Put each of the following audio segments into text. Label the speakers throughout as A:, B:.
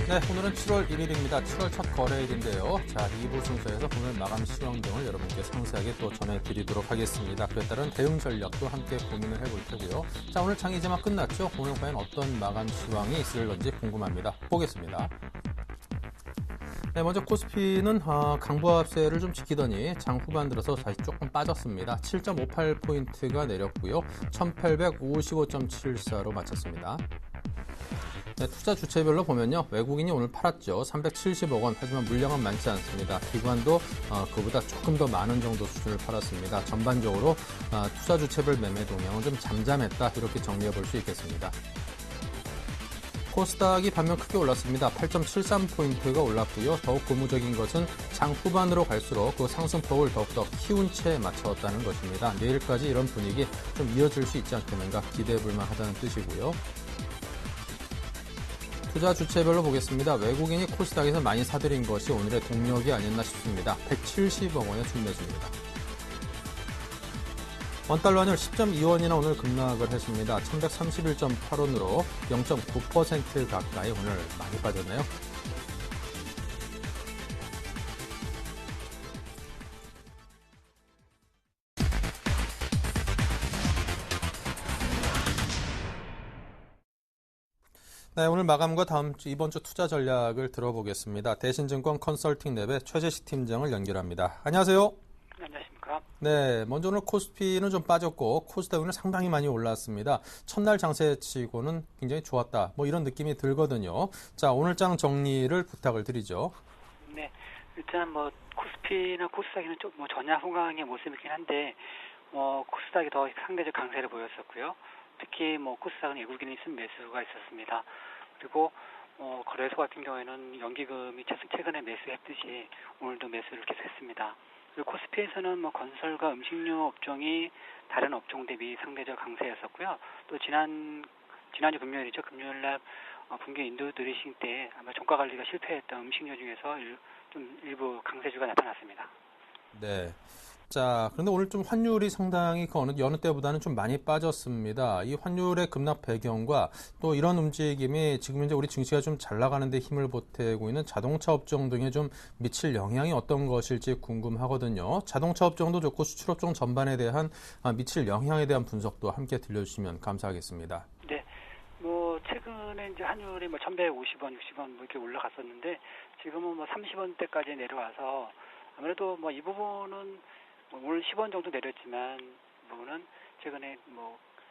A: 네, 오늘은 7월 1일입니다. 7월 첫 거래일인데요. 자, 2부 순서에서 오늘 마감 시황 등을 여러분께 상세하게 또 전해드리도록 하겠습니다. 그에 따른 대응 전략도 함께 고민을 해볼 테고요. 자, 오늘 장이제만 끝났죠? 오늘 과연 어떤 마감 시황이 있을런지 궁금합니다. 보겠습니다. 네, 먼저 코스피는 강보합세를 좀 지키더니 장 후반 들어서 다시 조금 빠졌습니다. 7.58포인트가 내렸고요. 1855.74로 마쳤습니다. 네, 투자 주체별로 보면요. 외국인이 오늘 팔았죠. 370억 원. 하지만 물량은 많지 않습니다. 기관도 그보다 조금 더 많은 정도 수준을 팔았습니다. 전반적으로 투자 주체별 매매 동향은 좀 잠잠했다. 이렇게 정리해 볼 수 있겠습니다. 코스닥이 반면 크게 올랐습니다. 8.73포인트가 올랐고요. 더욱 고무적인 것은 장 후반으로 갈수록 그 상승폭을 더욱더 키운 채 맞춰왔다는 것입니다. 내일까지 이런 분위기 좀 이어질 수 있지 않겠는가 기대해 볼 만하다는 뜻이고요. 투자 주체별로 보겠습니다. 외국인이 코스닥에서 많이 사들인 것이 오늘의 동력이 아니었나 싶습니다. 170억 원의 순매수입니다. 원달러 환율 10.2원이나 오늘 급락을 했습니다. 1131.8원으로 0.9% 가까이 오늘 많이 빠졌네요. 네, 오늘 마감과 이번 주 투자 전략을 들어보겠습니다. 대신증권 컨설팅랩의 최재식 팀장을 연결합니다. 안녕하세요.
B: 안녕하십니까.
A: 네, 먼저 오늘 코스피는 좀 빠졌고 코스닥은 상당히 많이 올랐습니다. 첫날 장세치고는 굉장히 좋았다. 뭐 이런 느낌이 들거든요. 자, 오늘 장 정리를 부탁을 드리죠.
B: 네, 일단 뭐 코스피나 코스닥에는 좀 전야후강의 모습이긴 한데 코스닥이 더 상대적 강세를 보였었고요. 특히 코스닥은 외국인이 쓴 매수가 있었습니다. 그리고 거래소 같은 경우에는 연기금이 최근에 매수했듯이 오늘도 매수를 계속했습니다. 그리고 코스피에서는 건설과 음식료 업종이 다른 업종 대비 상대적 강세였었고요. 또 지난주 금요일이죠. 금요일날 분기 인도 들이싱 때 아마 종가 관리가 실패했던 음식료 중에서 일부 강세주가 나타났습니다.
A: 네. 자, 그런데 오늘 좀 환율이 상당히 여느 때보다는 좀 많이 빠졌습니다. 이 환율의 급락 배경과 또 이런 움직임이 지금 현재 우리 증시가 좀 잘 나가는 데 힘을 보태고 있는 자동차 업종 등에 좀 미칠 영향이 어떤 것일지 궁금하거든요. 자동차 업종도 좋고 수출 업종 전반에 대한 미칠 영향에 대한 분석도 함께 들려주시면 감사하겠습니다.
B: 네. 최근에 이제 환율이 1,150원, 60원 이렇게 올라갔었는데 지금은 30원대까지 내려와서 아무래도 이 부분은 오늘 10원 정도 내렸지만 이 부분은 최근에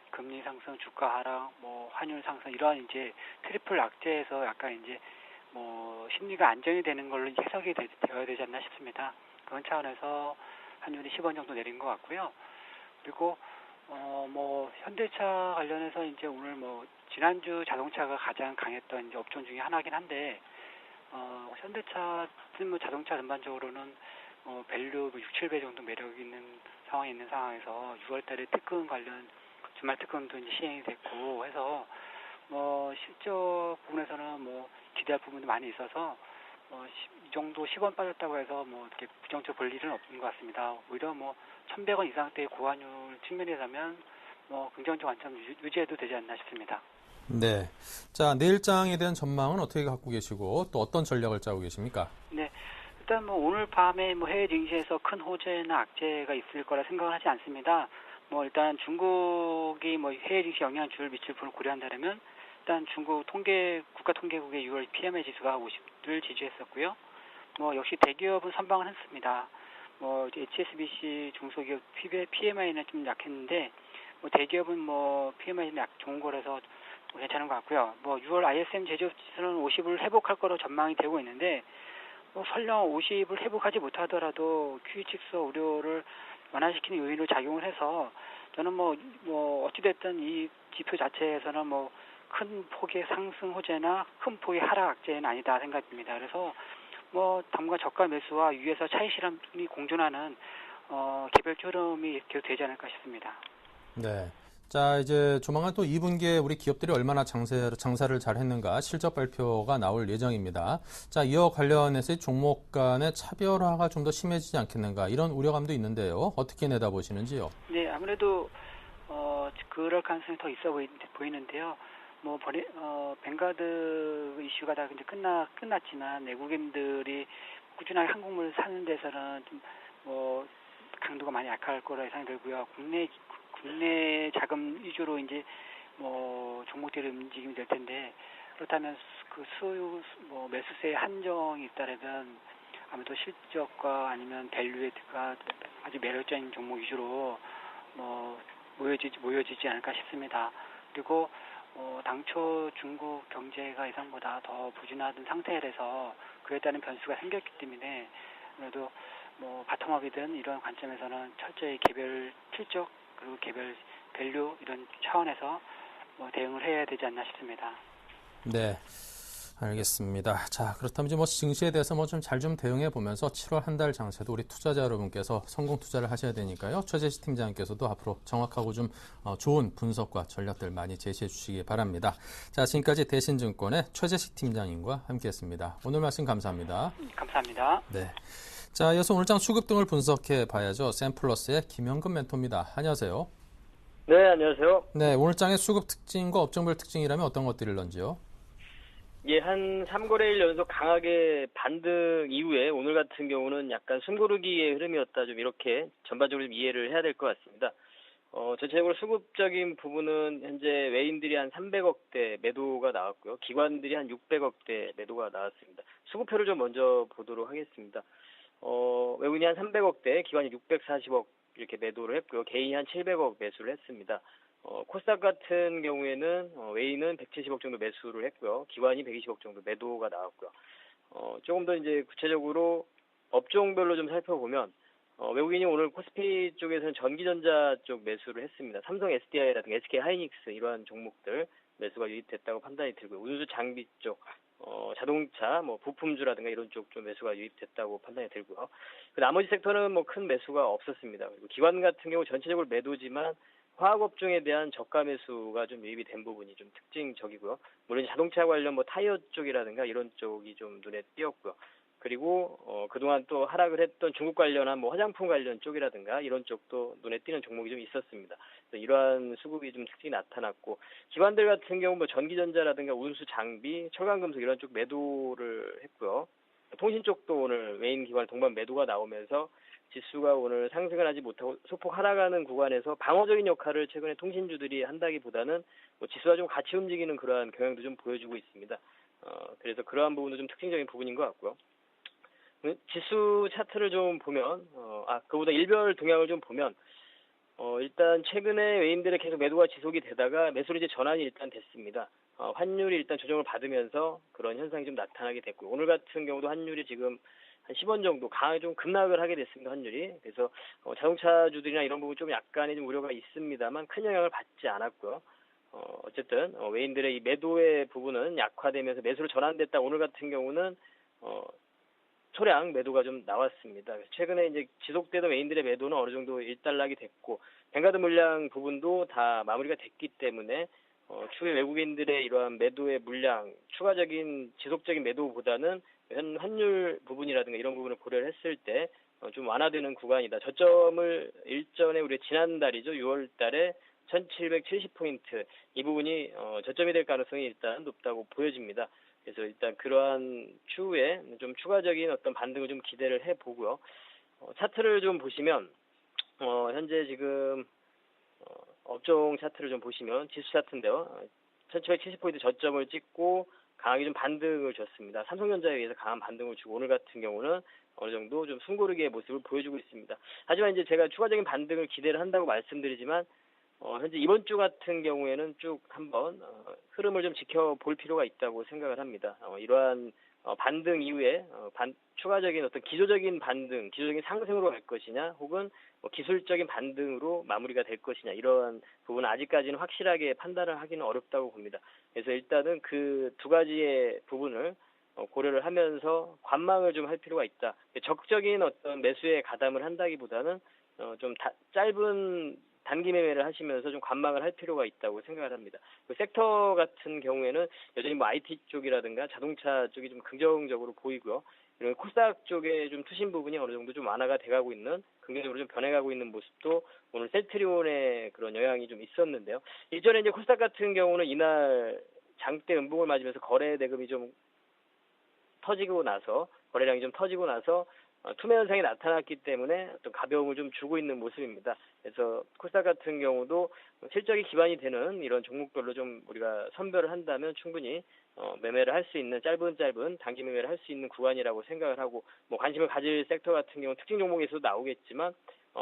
B: 금리 상승, 주가 하락, 환율 상승 이러한 이제 트리플 악재에서 약간 이제 심리가 안정이 되는 걸로 해석이 되어야 되지 않나 싶습니다. 그런 차원에서 환율이 10원 정도 내린 것 같고요. 그리고 현대차 관련해서 이제 오늘 지난주 자동차가 가장 강했던 이제 업종 중에 하나긴 한데 현대차 자동차 전반적으로는 밸류 6, 7배 정도 매력 있는 상황에 있는 상황에서 6월달에 특근 관련 주말 특근도 이제 시행이 됐고 해서 실적 부분에서는 기대할 부분도 많이 있어서 이 정도 10원 빠졌다고 해서 이렇게 부정적 볼 일은 없는 것 같습니다. 오히려 1,100원 이상대의 고환율 측면이라면 긍정적 관점 유지해도 되지 않나 싶습니다.
A: 네. 자, 내일장에 대한 전망은 어떻게 갖고 계시고 또 어떤 전략을 짜고 계십니까?
B: 네. 일단 오늘 밤에 해외 증시에서 큰 호재나 악재가 있을 거라 생각을 하지 않습니다. 일단 중국이 해외 증시 영향을 미칠 부분을 고려한다면 일단 중국 국가통계국의 6월 PMI 지수가 50를 지지했었고요. 역시 대기업은 선방을 했습니다. HSBC 중소기업 PMI는 좀 약했는데 대기업은 PMI는 좋은 거라서 괜찮은 것 같고요. 6월 ISM 제조업 지수는 50을 회복할 거로 전망이 되고 있는데 설령 50을 회복하지 못하더라도 QE 축소 우려를 완화시키는 요인으로 작용을 해서 저는 어찌됐든 이 지표 자체에서는 큰 폭의 상승 호재나 큰 폭의 하락 악재는 아니다 생각됩니다. 그래서 당분간 저가 매수와 위에서 차익 실험이 공존하는 개별적 흐름이 계속 되지 않을까 싶습니다.
A: 네. 자, 이제 조만간 또 2분기에 우리 기업들이 얼마나 장사를 잘 했는가 실적 발표가 나올 예정입니다. 자, 이와 관련해서 종목 간의 차별화가 좀 더 심해지지 않겠는가 이런 우려감도 있는데요. 어떻게 내다보시는지요?
B: 네, 아무래도 그럴 가능성이 더 있어 보이는데요. 뱅가드 이슈가 다 이제 끝났지만 외국인들이 꾸준하게 한국물을 사는 데서는 좀 강도가 많이 약할 거라 예상이 들고요. 국내 자금 위주로 이제 종목들이 움직임이 될 텐데, 그렇다면 그 매수세의 한정이 있다면 아무래도 실적과 아니면 밸류에이트가 아주 매력적인 종목 위주로 모여지지 않을까 싶습니다. 그리고 당초 중국 경제가 예상보다 더 부진하던 상태라서 그에 따른 변수가 생겼기 때문에 아무래도 바텀업이든 이런 관점에서는 철저히 개별 실적 그리고 개별 밸류 이런 차원에서 대응을 해야 되지 않나 싶습니다.
A: 네, 알겠습니다. 자, 그렇다면 이제 증시에 대해서 좀 잘 좀 대응해 보면서 7월 한 달 장세도 우리 투자자 여러분께서 성공 투자를 하셔야 되니까요. 최재식 팀장님께서도 앞으로 정확하고 좀 좋은 분석과 전략들 많이 제시해 주시기 바랍니다. 자, 지금까지 대신증권의 최재식 팀장님과 함께했습니다. 오늘 말씀 감사합니다.
B: 감사합니다.
A: 네. 자, 이어서 오늘장 수급 등을 분석해 봐야죠. 샘플러스의 김영근 멘토입니다. 안녕하세요.
C: 네, 안녕하세요.
A: 네, 오늘장의 수급 특징과 업종별 특징이라면 어떤 것들이 일런지요?
C: 예, 한 3거래일 연속 강하게 반등 이후에 오늘 같은 경우는 약간 숨고르기의 흐름이었다. 좀 이렇게 전반적으로 좀 이해를 해야 될 것 같습니다. 전체적으로 수급적인 부분은 현재 외인들이 한 300억대 매도가 나왔고요. 기관들이 한 600억대 매도가 나왔습니다. 수급표를 좀 먼저 보도록 하겠습니다. 외국인이 한 300억대, 기관이 640억 이렇게 매도를 했고요. 개인이 한 700억 매수를 했습니다. 코스닥 같은 경우에는 외인은 170억 정도 매수를 했고요. 기관이 120억 정도 매도가 나왔고요. 조금 더 이제 구체적으로 업종별로 좀 살펴보면 외국인이 오늘 코스피 쪽에서는 전기전자 쪽 매수를 했습니다. 삼성 SDI라든가 SK 하이닉스 이러한 종목들 매수가 유입됐다고 판단이 들고요. 운수 장비 쪽, 자동차, 부품주라든가 이런 쪽 좀 매수가 유입됐다고 판단이 들고요. 나머지 섹터는 큰 매수가 없었습니다. 그리고 기관 같은 경우 전체적으로 매도지만 화학업종에 대한 저가 매수가 좀 유입이 된 부분이 좀 특징적이고요. 물론 자동차 관련 타이어 쪽이라든가 이런 쪽이 좀 눈에 띄었고요. 그리고 그동안 또 하락을 했던 중국 관련한 화장품 관련 쪽이라든가 이런 쪽도 눈에 띄는 종목이 좀 있었습니다. 그래서 이러한 수급이 좀 특징이 나타났고, 기관들 같은 경우 전기전자라든가 운수 장비, 철강금속 이런 쪽 매도를 했고요. 통신 쪽도 오늘 외인 기관 동반 매도가 나오면서 지수가 오늘 상승을 하지 못하고 소폭 하락하는 구간에서 방어적인 역할을 최근에 통신주들이 한다기보다는 지수와 좀 같이 움직이는 그러한 경향도 좀 보여주고 있습니다. 그래서 그러한 부분도 좀 특징적인 부분인 것 같고요. 지수 차트를 좀 보면, 그보다 일별 동향을 좀 보면, 일단 최근에 외인들의 계속 매도가 지속이 되다가 매수로 이제 전환이 일단 됐습니다. 환율이 일단 조정을 받으면서 그런 현상이 좀 나타나게 됐고, 오늘 같은 경우도 환율이 지금 한 10원 정도 강하게 좀 급락을 하게 됐습니다, 환율이. 그래서 자동차주들이나 이런 부분 좀 약간의 좀 우려가 있습니다만 큰 영향을 받지 않았고요. 어쨌든 외인들의 이 매도의 부분은 약화되면서 매수로 전환됐다. 오늘 같은 경우는 소량 매도가 좀 나왔습니다. 최근에 이제 지속되던 외인들의 매도는 어느 정도 일단락이 됐고, 뱅가드 물량 부분도 다 마무리가 됐기 때문에 추후에 외국인들의 이러한 매도의 물량, 추가적인 지속적인 매도보다는 환율 부분이라든가 이런 부분을 고려를 했을 때 좀 완화되는 구간이다. 저점을 일전에 우리 지난달이죠. 6월 달에 1770포인트 이 부분이 저점이 될 가능성이 일단 높다고 보여집니다. 그래서 일단 그러한 추후에 좀 추가적인 어떤 반등을 좀 기대를 해보고요. 차트를 좀 보시면 현재 지금 업종 차트를 좀 보시면 지수 차트인데요. 1770포인트 저점을 찍고 강하게 좀 반등을 줬습니다. 삼성전자에 의해서 강한 반등을 주고 오늘 같은 경우는 어느 정도 좀 숨고르기의 모습을 보여주고 있습니다. 하지만 이제 제가 추가적인 반등을 기대를 한다고 말씀드리지만 현재 이번 주 같은 경우에는 쭉 한번 흐름을 좀 지켜볼 필요가 있다고 생각을 합니다. 이러한 반등 이후에 추가적인 어떤 기조적인 반등, 기조적인 상승으로 갈 것이냐, 혹은 기술적인 반등으로 마무리가 될 것이냐, 이러한 부분은 아직까지는 확실하게 판단을 하기는 어렵다고 봅니다. 그래서 일단은 그 두 가지의 부분을 고려를 하면서 관망을 좀 할 필요가 있다. 적극적인 어떤 매수에 가담을 한다기보다는 좀 짧은 단기 매매를 하시면서 좀 관망을 할 필요가 있다고 생각을 합니다. 그 섹터 같은 경우에는 여전히 IT 쪽이라든가 자동차 쪽이 좀 긍정적으로 보이고요. 이런 코스닥 쪽에 좀 투신 부분이 어느 정도 좀 완화가 돼가고 있는, 긍정적으로 좀 변해가고 있는 모습도 오늘 셀트리온의 그런 영향이 좀 있었는데요. 일전에 이제 코스닥 같은 경우는 이날 장대 음봉을 맞으면서 거래 대금이 좀 터지고 나서, 거래량이 좀 터지고 나서 투매 현상이 나타났기 때문에 어떤 가벼움을 좀 주고 있는 모습입니다. 그래서 코스닥 같은 경우도 실적이 기반이 되는 이런 종목별로 좀 우리가 선별을 한다면 충분히 매매를 할 수 있는, 짧은 단기 매매를 할 수 있는 구간이라고 생각을 하고, 뭐 관심을 가질 섹터 같은 경우 특징 종목에서도 나오겠지만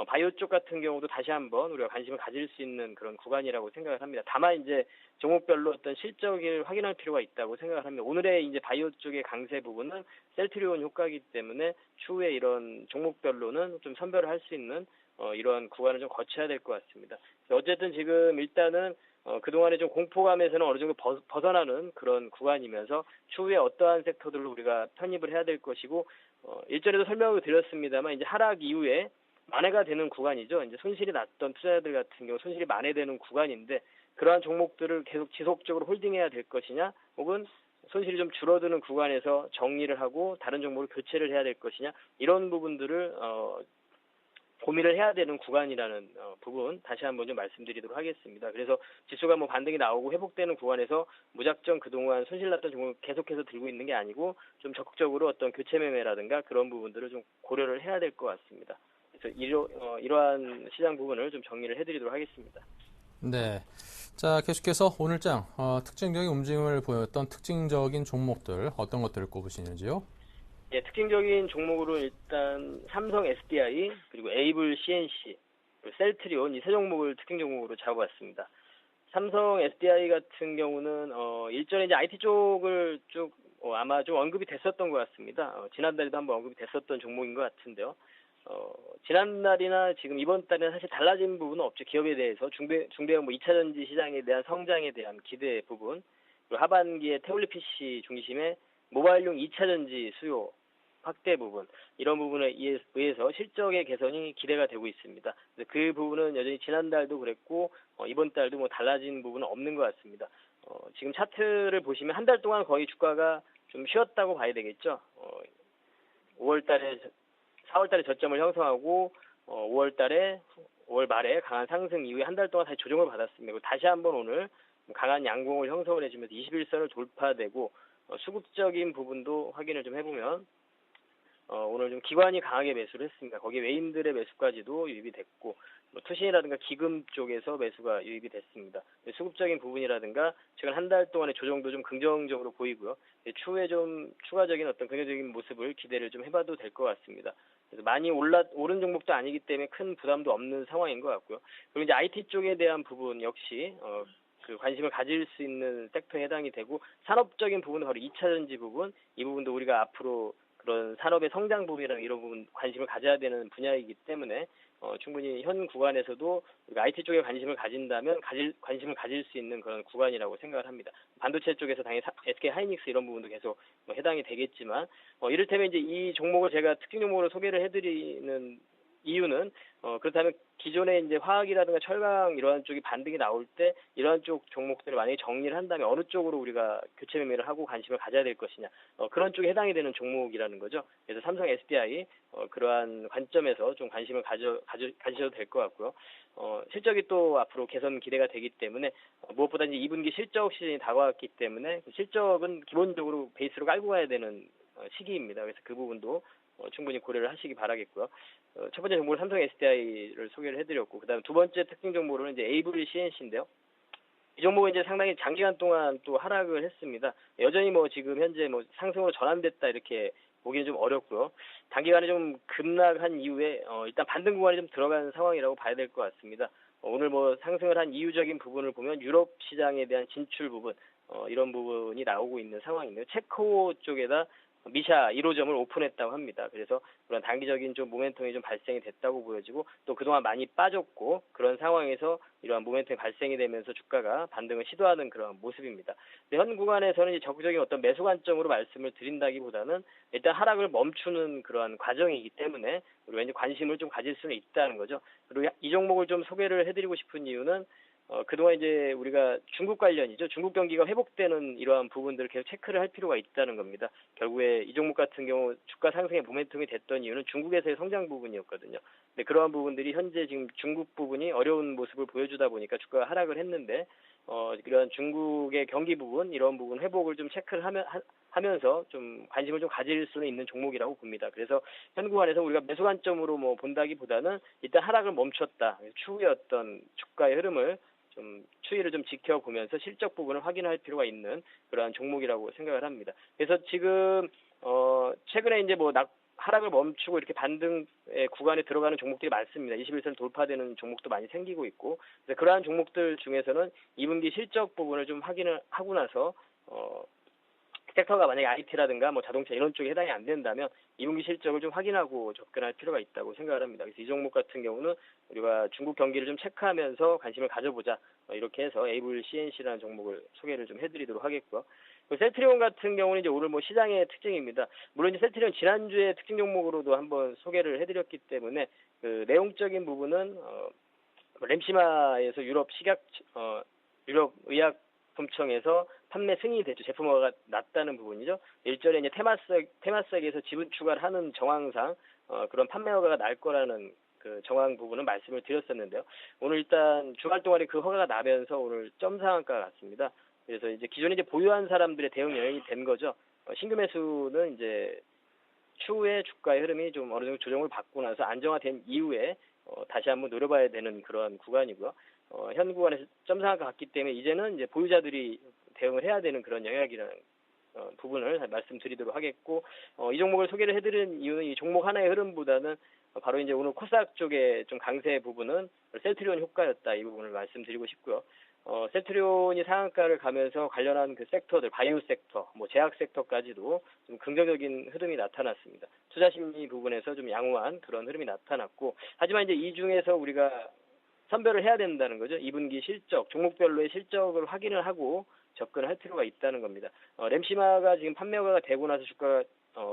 C: 바이오 쪽 같은 경우도 다시 한번 우리가 관심을 가질 수 있는 그런 구간이라고 생각을 합니다. 다만 이제 종목별로 어떤 실적을 확인할 필요가 있다고 생각을 합니다. 오늘의 이제 바이오 쪽의 강세 부분은 셀트리온 효과이기 때문에 추후에 이런 종목별로는 좀 선별을 할 수 있는 이러한 구간을 좀 거쳐야 될 것 같습니다. 어쨌든 지금 일단은 그동안에 좀 공포감에서는 어느 정도 벗어나는 그런 구간이면서 추후에 어떠한 섹터들로 우리가 편입을 해야 될 것이고, 일전에도 설명을 드렸습니다만 이제 하락 이후에 만회가 되는 구간이죠. 이제 손실이 났던 투자자들 같은 경우 손실이 만회되는 구간인데, 그러한 종목들을 계속 지속적으로 홀딩해야 될 것이냐, 혹은 손실이 좀 줄어드는 구간에서 정리를 하고 다른 종목을 교체를 해야 될 것이냐, 이런 부분들을 고민을 해야 되는 구간이라는 부분 다시 한번 좀 말씀드리도록 하겠습니다. 그래서 지수가 뭐 반등이 나오고 회복되는 구간에서 무작정 그동안 손실났던 종목을 계속해서 들고 있는 게 아니고 좀 적극적으로 어떤 교체 매매라든가 그런 부분들을 좀 고려를 해야 될 것 같습니다. 그래서 이러한 시장 부분을 좀 정리를 해드리도록 하겠습니다.
A: 네. 자, 계속해서 오늘장 특징적인 움직임을 보였던 특징적인 종목들 어떤 것들을 꼽으시는지요?
C: 예, 특징적인 종목으로 일단 삼성 SDI, 그리고 에이블 CNC, 그리고 셀트리온 이 세 종목을 특징 종목으로 잡아봤습니다. 삼성 SDI 같은 경우는 일전에 이제 IT 쪽을 쭉 아마 좀 언급이 됐었던 것 같습니다. 지난달에도 한번 언급이 됐었던 종목인 것 같은데요. 지난날이나 지금 이번 달에는 사실 달라진 부분은 없죠. 기업에 대해서 중대형 뭐 2차전지 시장에 대한 성장에 대한 기대 부분, 그리고 하반기에 태블릿 PC 중심의 모바일용 2차전지 수요 확대 부분, 이런 부분에 의해서 실적의 개선이 기대가 되고 있습니다. 그 부분은 여전히 지난달도 그랬고 이번 달도 뭐 달라진 부분은 없는 것 같습니다. 지금 차트를 보시면 한 달 동안 거의 주가가 좀 쉬었다고 봐야 되겠죠. 4월달에 저점을 형성하고 5월 말에 강한 상승 이후에 한 달 동안 다시 조정을 받았습니다. 그리고 다시 한번 오늘 강한 양봉을 형성을 해주면서 21선을 돌파되고 수급적인 부분도 확인을 좀 해보면 오늘 좀 기관이 강하게 매수를 했습니다. 거기에 외인들의 매수까지도 유입이 됐고, 뭐 투신이라든가 기금 쪽에서 매수가 유입이 됐습니다. 수급적인 부분이라든가 최근 한 달 동안의 조정도 좀 긍정적으로 보이고요. 추후에 좀 추가적인 어떤 긍정적인 모습을 기대를 좀 해봐도 될 것 같습니다. 그래서 많이 오른 종목도 아니기 때문에 큰 부담도 없는 상황인 것 같고요. 그리고 이제 IT 쪽에 대한 부분 역시 그 관심을 가질 수 있는 섹터에 해당이 되고, 산업적인 부분은 바로 2차전지 부분, 이 부분도 우리가 앞으로 그런 산업의 성장 부분이랑 이런 부분 관심을 가져야 되는 분야이기 때문에 충분히 현 구간에서도 우리가 IT 쪽에 관심을 가진다면 관심을 가질 수 있는 그런 구간이라고 생각을 합니다. 반도체 쪽에서 당연히 SK 하이닉스 이런 부분도 계속 해당이 되겠지만, 이를테면 이제 이 종목을 제가 특징 종목으로 소개를 해드리는 이유는 그렇다면 기존에 이제 화학이라든가 철강 이러한 쪽이 반등이 나올 때 이러한 쪽 종목들을 만약에 정리를 한다면 어느 쪽으로 우리가 교체 매매를 하고 관심을 가져야 될 것이냐, 그런 쪽에 해당이 되는 종목이라는 거죠. 그래서 삼성 SDI 그러한 관점에서 좀 관심을 가지셔도 될 것 같고요. 실적이 또 앞으로 개선 기대가 되기 때문에 무엇보다 이제 2분기 실적 시즌이 다가왔기 때문에 실적은 기본적으로 베이스로 깔고 가야 되는 시기입니다. 그래서 그 부분도 충분히 고려를 하시기 바라겠고요. 첫 번째 종목은 삼성 SDI를 소개를 해드렸고, 그다음 두 번째 특징 종목으로는 이제 에이블 CNC인데요. 이 종목은 이제 상당히 장기간 동안 또 하락을 했습니다. 여전히 뭐 지금 현재 뭐 상승으로 전환됐다 이렇게 보기는 좀 어렵고요. 단기간에 좀 급락한 이후에 일단 반등 구간이 좀 들어간 상황이라고 봐야 될 것 같습니다. 오늘 뭐 상승을 한 이유적인 부분을 보면 유럽 시장에 대한 진출 부분, 이런 부분이 나오고 있는 상황인데요. 체코 쪽에다 미샤 1호점을 오픈했다고 합니다. 그래서 그런 단기적인 좀 모멘텀이 좀 발생이 됐다고 보여지고, 또 그동안 많이 빠졌고 그런 상황에서 이러한 모멘텀이 발생이 되면서 주가가 반등을 시도하는 그런 모습입니다. 현 구간에서는 이제 적극적인 어떤 매수 관점으로 말씀을 드린다기보다는 일단 하락을 멈추는 그러한 과정이기 때문에 우리가 이제 관심을 좀 가질 수는 있다는 거죠. 그리고 이 종목을 좀 소개를 해드리고 싶은 이유는 그동안 이제 우리가 중국 관련이죠. 중국 경기가 회복되는 이러한 부분들을 계속 체크를 할 필요가 있다는 겁니다. 결국에 이 종목 같은 경우 주가 상승의 모멘텀이 됐던 이유는 중국에서의 성장 부분이었거든요. 근데 그러한 부분들이 현재 지금 중국 부분이 어려운 모습을 보여주다 보니까 주가가 하락을 했는데 이런 중국의 경기 부분 이런 부분 회복을 좀 체크를 하면서 좀 관심을 좀 가질 수는 있는 종목이라고 봅니다. 그래서 현구간에서 우리가 매수 관점으로 뭐 본다기보다는 일단 하락을 멈췄다. 추후의 어떤 주가의 흐름을 좀 추이를 좀 지켜보면서 실적 부분을 확인할 필요가 있는 그러한 종목이라고 생각을 합니다. 그래서 지금 최근에 이제 뭐 하락을 멈추고 이렇게 반등의 구간에 들어가는 종목들이 많습니다. 21선 돌파되는 종목도 많이 생기고 있고, 그래서 그러한 종목들 중에서는 2분기 실적 부분을 좀 확인을 하고 나서 섹터가 만약에 IT라든가 뭐 자동차 이런 쪽에 해당이 안 된다면 2분기 실적을 좀 확인하고 접근할 필요가 있다고 생각을 합니다. 그래서 이 종목 같은 경우는 우리가 중국 경기를 좀 체크하면서 관심을 가져보자. 이렇게 해서 에이블 CNC라는 종목을 소개를 좀 해드리도록 하겠고요. 셀트리온 같은 경우는 이제 오늘 뭐 시장의 특징입니다. 물론 이제 셀트리온 지난주에 특징 종목으로도 한번 소개를 해드렸기 때문에 그 내용적인 부분은 램시마에서 유럽 의약품청에서 판매 승인이 됐죠. 제품화가 났다는 부분이죠. 일전에 이제 테마스에서 지분 추가를 하는 정황상 그런 판매허가가 날 거라는 그 정황 부분은 말씀을 드렸었는데요. 오늘 일단 주말 동안에 그 허가가 나면서 오늘 점상한가가 났습니다. 그래서 이제 기존에 이제 보유한 사람들의 대응 여행이 된 거죠. 신규 매수는 이제 추후에 주가의 흐름이 좀 어느 정도 조정을 받고 나서 안정화된 이후에 다시 한번 노려봐야 되는 그런 구간이고요. 현 구간에서 점상한가 갔기 때문에 이제는 이제 보유자들이 대응을 해야 되는 그런 영역이라는 부분을 말씀드리도록 하겠고, 이 종목을 소개를 해드린 이유는 이 종목 하나의 흐름보다는 바로 이제 오늘 코스닥 쪽에 좀 강세 부분은 셀트리온 효과였다. 이 부분을 말씀드리고 싶고요. 셀트리온이 상한가를 가면서 관련한 그 섹터들, 바이오 섹터, 뭐 제약 섹터까지도 좀 긍정적인 흐름이 나타났습니다. 투자 심리 부분에서 좀 양호한 그런 흐름이 나타났고, 하지만 이제 이 중에서 우리가 선별을 해야 된다는 거죠. 2분기 실적, 종목별로의 실적을 확인을 하고 접근할 필요가 있다는 겁니다. 램시마가 지금 판매허가가 되고 나서 주가가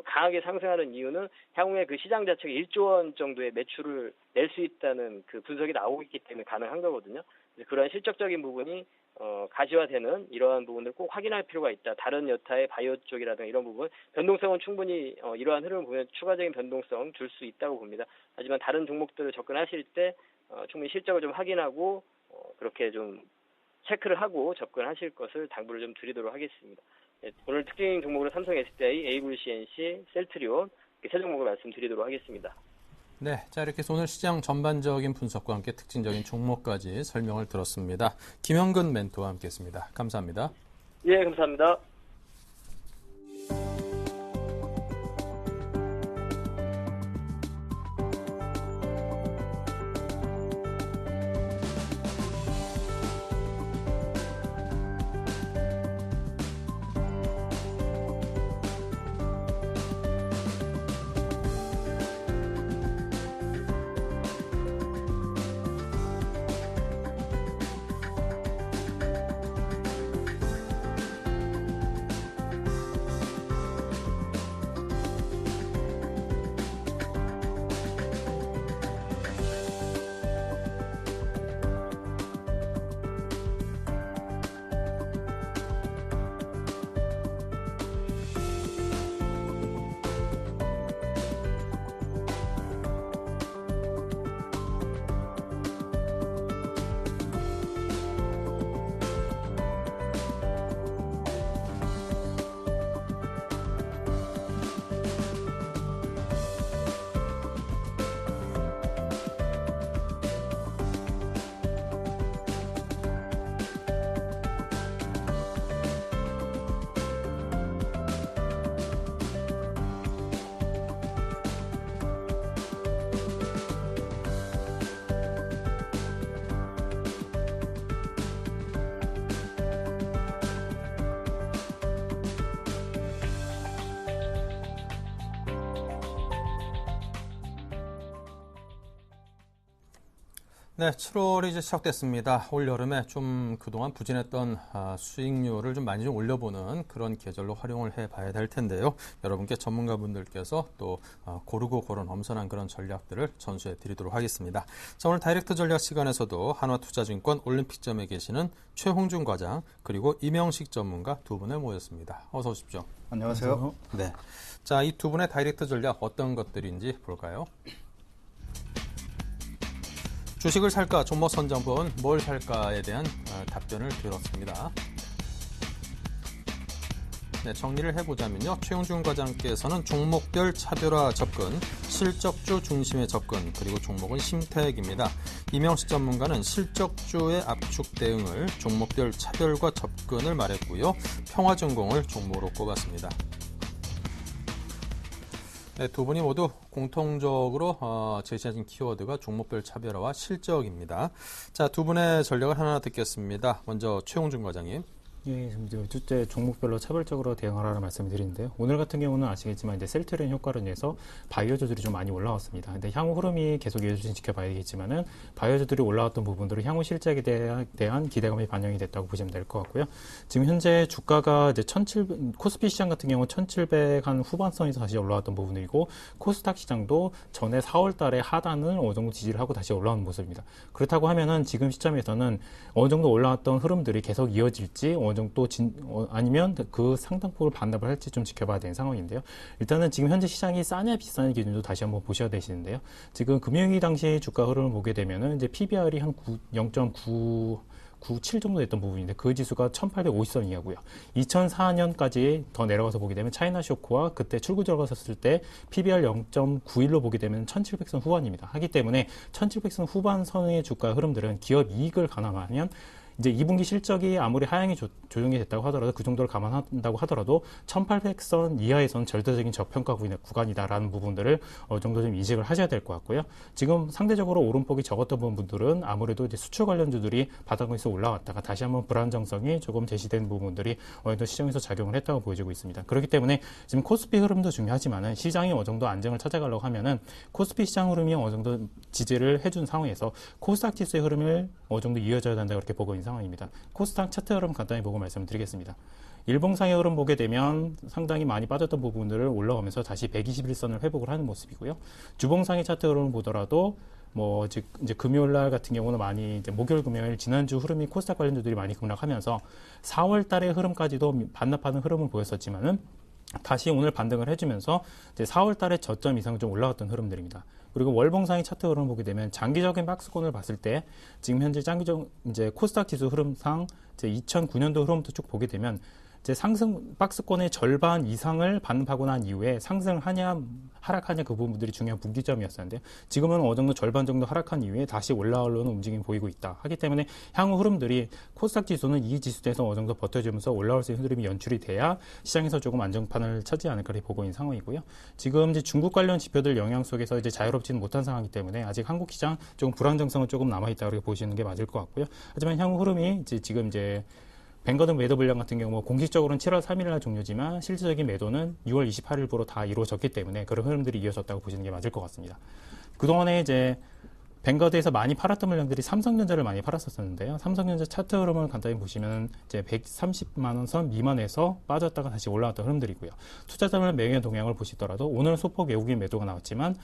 C: 강하게 상승하는 이유는 향후에 그 시장 자체가 1조 원 정도의 매출을 낼 수 있다는 그 분석이 나오고 있기 때문에 가능한 거거든요. 그러한 실적적인 부분이 가시화되는 이러한 부분을 꼭 확인할 필요가 있다. 다른 여타의 바이오 쪽이라든가 이런 부분 변동성은 충분히 이러한 흐름을 보면 추가적인 변동성 줄 수 있다고 봅니다. 하지만 다른 종목들을 접근하실 때 충분히 실적을 좀 확인하고 그렇게 좀 체크를 하고 접근하실 것을 당부를 좀 드리도록 하겠습니다. 네, 오늘 특징 종목으로 삼성 SDI, 에이블 CNC, 셀트리온 이렇게 세 종목을 말씀드리도록 하겠습니다.
A: 네, 자 이렇게 해서 오늘 시장 전반적인 분석과 함께 특징적인 종목까지 설명을 들었습니다. 김영근 멘토와 함께했습니다. 감사합니다.
C: 예, 감사합니다.
A: 네, 7월이 이제 시작됐습니다. 올 여름에 좀 그동안 부진했던 수익률을 좀 많이 좀 올려보는 그런 계절로 활용을 해봐야 될 텐데요. 여러분께 전문가분들께서 또 고르고 고른 엄선한 그런 전략들을 전수해 드리도록 하겠습니다. 자, 오늘 다이렉트 전략 시간에서도 한화투자증권 올림픽점에 계시는 최홍준 과장 그리고 이명식 전문가 두 분을 모셨습니다. 어서 오십시오.
D: 안녕하세요.
A: 네, 자, 이 두 분의 다이렉트 전략 어떤 것들인지 볼까요? 주식을 살까, 종목 선정분, 뭘 살까에 대한 답변을 들었습니다. 네, 정리를 해보자면요. 최용준 과장께서는 종목별 차별화 접근, 실적주 중심의 접근, 그리고 종목은 심택입니다. 이명식 전문가는 실적주의 압축 대응을 종목별 차별과 접근을 말했고요. 평화전공을 종목으로 꼽았습니다. 네, 두 분이 모두 공통적으로 제시하신 키워드가 종목별 차별화와 실적입니다. 자, 두 분의 전략을 하나 듣겠습니다. 먼저 최홍준 과장님.
D: 예, 이제 종목별로 차별적으로 대응하라는 말씀을 드리는데요. 오늘 같은 경우는 아시겠지만 이제 셀트리온 효과로 인해서 바이오주들이 좀 많이 올라왔습니다. 근데 향후 흐름이 계속 이어질지 지켜봐야겠지만은 바이오주들이 올라왔던 부분들은 향후 실적에 대한 기대감이 반영이 됐다고 보시면 될 것 같고요. 지금 현재 주가가 이제 코스피 시장 같은 경우 1,700 한 후반선에서 다시 올라왔던 부분이고 코스닥 시장도 전에 4월달에 하단을 어느 정도 지지를 하고 다시 올라오는 모습입니다. 그렇다고 하면은 지금 시점에서는 어느 정도 올라왔던 흐름들이 계속 이어질지 어느 정도 아니면 그 상당폭을 반납을 할지 좀 지켜봐야 되는 상황인데요. 일단은 지금 현재 시장이 싸냐 비싸냐 기준도 다시 한번 보셔야 되시는데요. 지금 금융위기 당시 주가 흐름을 보게 되면은 이제 PBR이 한 0.97 정도 됐던 부분인데 그 지수가 1850선 이하고요. 2004년까지 더 내려가서 보게 되면 차이나 쇼크와 그때 출구 들어갔었을 때 PBR 0.91로 보게 되면 1700선 후반입니다. 하기 때문에 1700선 후반선의 주가 흐름들은 기업 이익을 감안하면 이제 2분기 실적이 아무리 하향이 조정이 됐다고 하더라도 그 정도를 감안한다고 하더라도 1800선 이하에선 절대적인 저평가 구간이다라는 부분들을 어느 정도 좀 인식을 하셔야 될 것 같고요. 지금 상대적으로 오름폭이 적었던 부분들은 아무래도 이제 수출 관련주들이 바닥에서 올라왔다가 다시 한번 불안정성이 조금 제시된 부분들이 어느 정도 시장에서 작용을 했다고 보여지고 있습니다. 그렇기 때문에 지금 코스피 흐름도 중요하지만은 시장이 어느 정도 안정을 찾아가려고 하면은 코스피 시장 흐름이 어느 정도 지지를 해준 상황에서 코스닥 지수의 흐름을 어느 정도 이어져야 된다 그렇게 보고 있는 상황입니다. 코스닥 차트 흐름 간단히 보고 말씀드리겠습니다. 일봉상의 흐름 보게 되면 상당히 많이 빠졌던 부분들을 올라오면서 다시 121선을 회복을 하는 모습이고요. 주봉상의 차트 흐름을 보더라도 이제 금요일 날 같은 경우는 많이 이제 목요일 금요일 지난주 흐름이 코스닥 관련주들이 많이 급락하면서 4월 달의 흐름까지도 반납하는 흐름을 보였었지만은 다시 오늘 반등을 해주면서 이제 4월 달에 저점 이상 좀 올라왔던 흐름들입니다. 그리고 월봉상의 차트 흐름을 보게 되면 장기적인 박스권을 봤을 때 지금 현재 이제 코스닥 지수 흐름상 이제 2009년도 흐름부터 쭉 보게 되면 이제 상승 박스권의 절반 이상을 반납하고 난 이후에 상승하냐 하락하냐 그 부분들이 중요한 분기점이었었는데 지금은 어느 정도 절반 정도 하락한 이후에 다시 올라오려는 움직임이 보이고 있다. 하기 때문에 향후 흐름들이 코스닥 지수는 이 지수대에서 어느 정도 버텨주면서 올라올 수 있는 흐름이 연출이 돼야 시장에서 조금 안정판을 찾지 않을까 보고 있는 상황이고요. 지금 이제 중국 관련 지표들 영향 속에서 이제 자유롭지는 못한 상황이기 때문에 아직 한국 시장 조금 불안정성은 조금 남아있다고 보시는 게 맞을 것 같고요. 하지만 향후 흐름이 지금 이제 뱅거든 매도 물량 같은 경우 공식적으로는 7월 3일 날 종료지만 실질적인 매도는 6월 28일부로 다 이루어졌기 때문에 그런 흐름들이 이어졌다고 보시는 게 맞을 것 같습니다. 그동안에 이제 뱅거드에서 많이 팔았던 물량들이 삼성전자를 많이 팔았었는데요. 삼성전자 차트 흐름을 간단히 보시면 이제 130만 원 선 미만에서 빠졌다가 다시 올라왔던 흐름들이고요. 투자자별 매매 동향을 보시더라도 오늘 소폭 외국인 매도가 나왔지만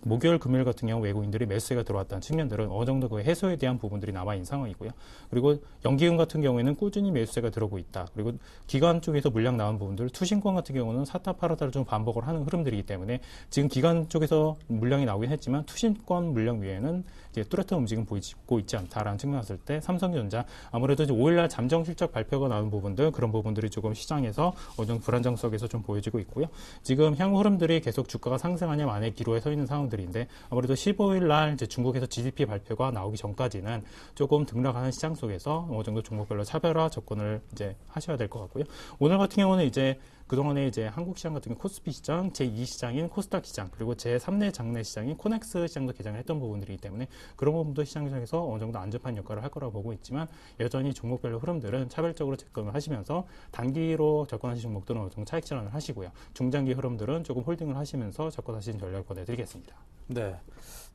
D: 목요일 금요일 같은 경우 외국인들이 매수세가 들어왔다는 측면들은 어느 정도 그 해소에 대한 부분들이 남아 있는 상황이고요. 그리고 연기금 같은 경우에는 꾸준히 매수세가 들어오고 있다. 그리고 기관 쪽에서 물량 나온 부분들, 투신권 같은 경우는 사타 팔아타를 좀 반복을 하는 흐름들이기 때문에 지금 기관 쪽에서 물량이 나오긴 했지만 투신권 물량 외에는 이제 뚜렷한 움직임 보이고 있지 않다라는 측면을 봤을 때 삼성전자 아무래도 이제 5일날 잠정 실적 발표가 나온 부분들 그런 부분들이 조금 시장에서 어느 정도 불안정 속에서 좀 보여지고 있고요. 지금 향후 흐름들이 계속 주가가 상승하냐 만에 기로에 서 있는 상황들인데 아무래도 15일날 이제 중국에서 GDP 발표가 나오기 전까지는 조금 등락하는 시장 속에서 어느 정도 종목별로 차별화 접근을 이제 하셔야 될 것 같고요. 오늘 같은 경우는 이제 그동안에 이제 한국 시장 같은 경우 코스피 시장, 제2시장인 코스닥 시장, 그리고 제3내 장내 시장인 코넥스 시장도 개장을 했던 부분들이기 때문에 그런 부분도 시장에서 어느 정도 안전판 역할을 할 거라고 보고 있지만 여전히 종목별로 흐름들은 차별적으로 접근을 하시면서 단기로 접근하신 종목들은 어느 정도 차익 실현을 하시고요. 중장기 흐름들은 조금 홀딩을 하시면서 접근하시는 전략을 보내드리겠습니다.
A: 네.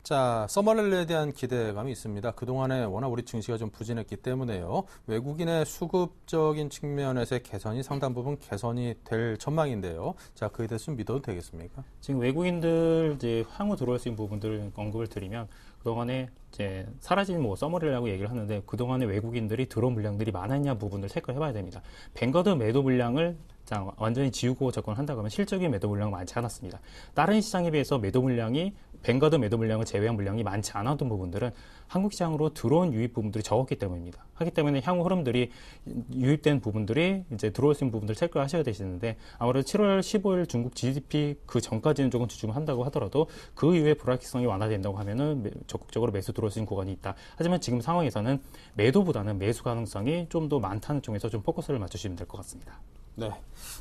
A: 자, 서머랠리에 대한 기대감이 있습니다. 그동안에 워낙 우리 증시가 좀 부진했기 때문에요. 외국인의 수급적인 측면에서의 개선이 상당 부분 개선이 될 전망인데요. 자, 그에 대해서 좀 믿어도 되겠습니까?
D: 지금 외국인들 이제 향후 들어올 수 있는 부분들을 언급을 드리면 그동안에 이제 사라진 뭐 서머리라고 얘기를 하는데 그동안에 외국인들이 들어온 물량들이 많았냐 부분을 체크를 해봐야 됩니다. 뱅거드 매도 물량을 완전히 지우고 접근한다고 하면 실적인 매도 물량은 많지 않았습니다. 다른 시장에 비해서 매도 물량이 뱅거드 매도 물량을 제외한 물량이 많지 않았던 부분들은 한국 시장으로 들어온 유입 부분들이 적었기 때문입니다. 하기 때문에 향후 흐름들이 유입된 부분들이 이제 들어올 수 있는 부분들 체크를 하셔야 되시는데 아무래도 7월 15일 중국 GDP 그 전까지는 조금 주춤한다고 하더라도 그 이후에 불확실성이 완화된다고 하면은 적극적으로 매수 들어올 수 있는 구간이 있다. 하지만 지금 상황에서는 매도보다는 매수 가능성이 좀 더 많다는 쪽에서 좀 포커스를 맞추시면 될 것 같습니다.
A: 네.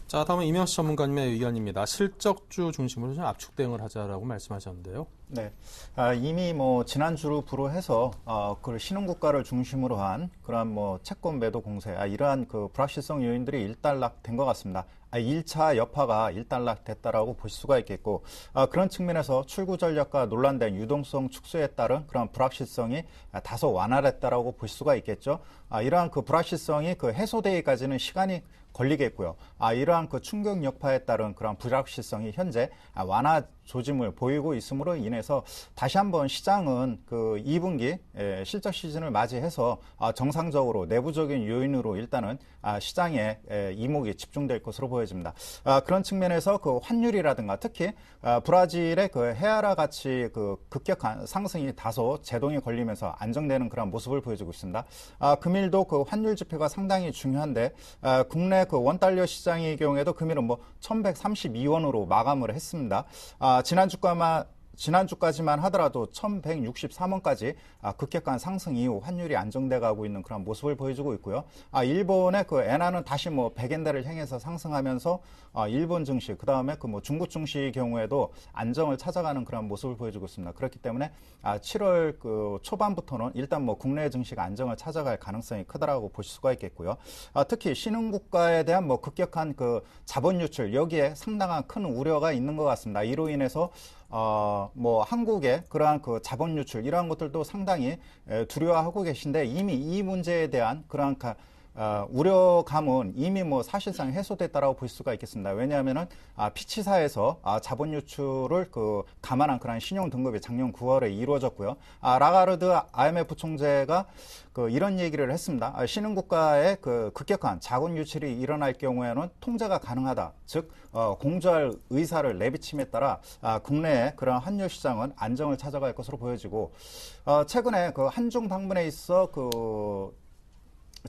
A: 자, 다음은 이명수 전문가님의 의견입니다. 실적주 중심으로 좀 압축 대응을 하자라고 말씀하셨는데요.
E: 네. 이미 뭐 지난주로 불허해서 그 신흥국가를 중심으로 한 그러한 뭐 채권 매도 공세, 이러한 그 불확실성 요인들이 일단락된 것 같습니다. 1차 여파가 일단락됐다라고 볼 수가 있겠고, 그런 측면에서 출구 전략과 논란된 유동성 축소에 따른 그런 불확실성이 다소 완화됐다라고 볼 수가 있겠죠. 이러한 그 불확실성이 그 해소되기까지는 시간이 걸리겠고요. 이러한 그 충격 여파에 따른 그런 불확실성이 현재 완화 조짐을 보이고 있음으로 인해서 다시 한번 시장은 그 2분기 실적 시즌을 맞이해서 정상적으로 내부적인 요인으로 일단은 시장에 이목이 집중될 것으로 보여집니다. 그런 측면에서 그 환율이라든가 특히 브라질의 그 헤아라 같이 그 급격한 상승이 다소 제동이 걸리면서 안정되는 그런 모습을 보여주고 있습니다. 금일도 그 환율 지표가 상당히 중요한데 국내 그 원달러 시장의 경우에도 금일은 뭐 1132원으로 마감을 했습니다. 지난주까지만 하더라도 1163원까지 급격한 상승 이후 환율이 안정돼 가고 있는 그런 모습을 보여주고 있고요. 일본의 그 엔화는 다시 뭐 100엔대를 향해서 상승하면서 일본 증시, 그 다음에 그 뭐 중국 증시의 경우에도 안정을 찾아가는 그런 모습을 보여주고 있습니다. 그렇기 때문에 7월 그 초반부터는 일단 뭐 국내 증시가 안정을 찾아갈 가능성이 크다라고 볼 수가 있겠고요. 특히 신흥국가에 대한 뭐 급격한 그 자본 유출, 여기에 상당한 큰 우려가 있는 것 같습니다. 이로 인해서 뭐 한국의 그러한 그 자본 유출 이러한 것들도 상당히 두려워하고 계신데 이미 이 문제에 대한 그러한 우려감은 이미 뭐 사실상 해소됐다라고 볼 수가 있겠습니다. 왜냐하면은 피치사에서 자본 유출을 그 감안한 그런 신용 등급이 작년 9월에 이루어졌고요. 라가르드 IMF 총재가 그 이런 얘기를 했습니다. 신흥국가의 그 급격한 자본 유출이 일어날 경우에는 통제가 가능하다. 즉 공조할 의사를 내비침에 따라 국내의 그런 환율 시장은 안정을 찾아갈 것으로 보여지고 최근에 그 한중 방문에 있어 그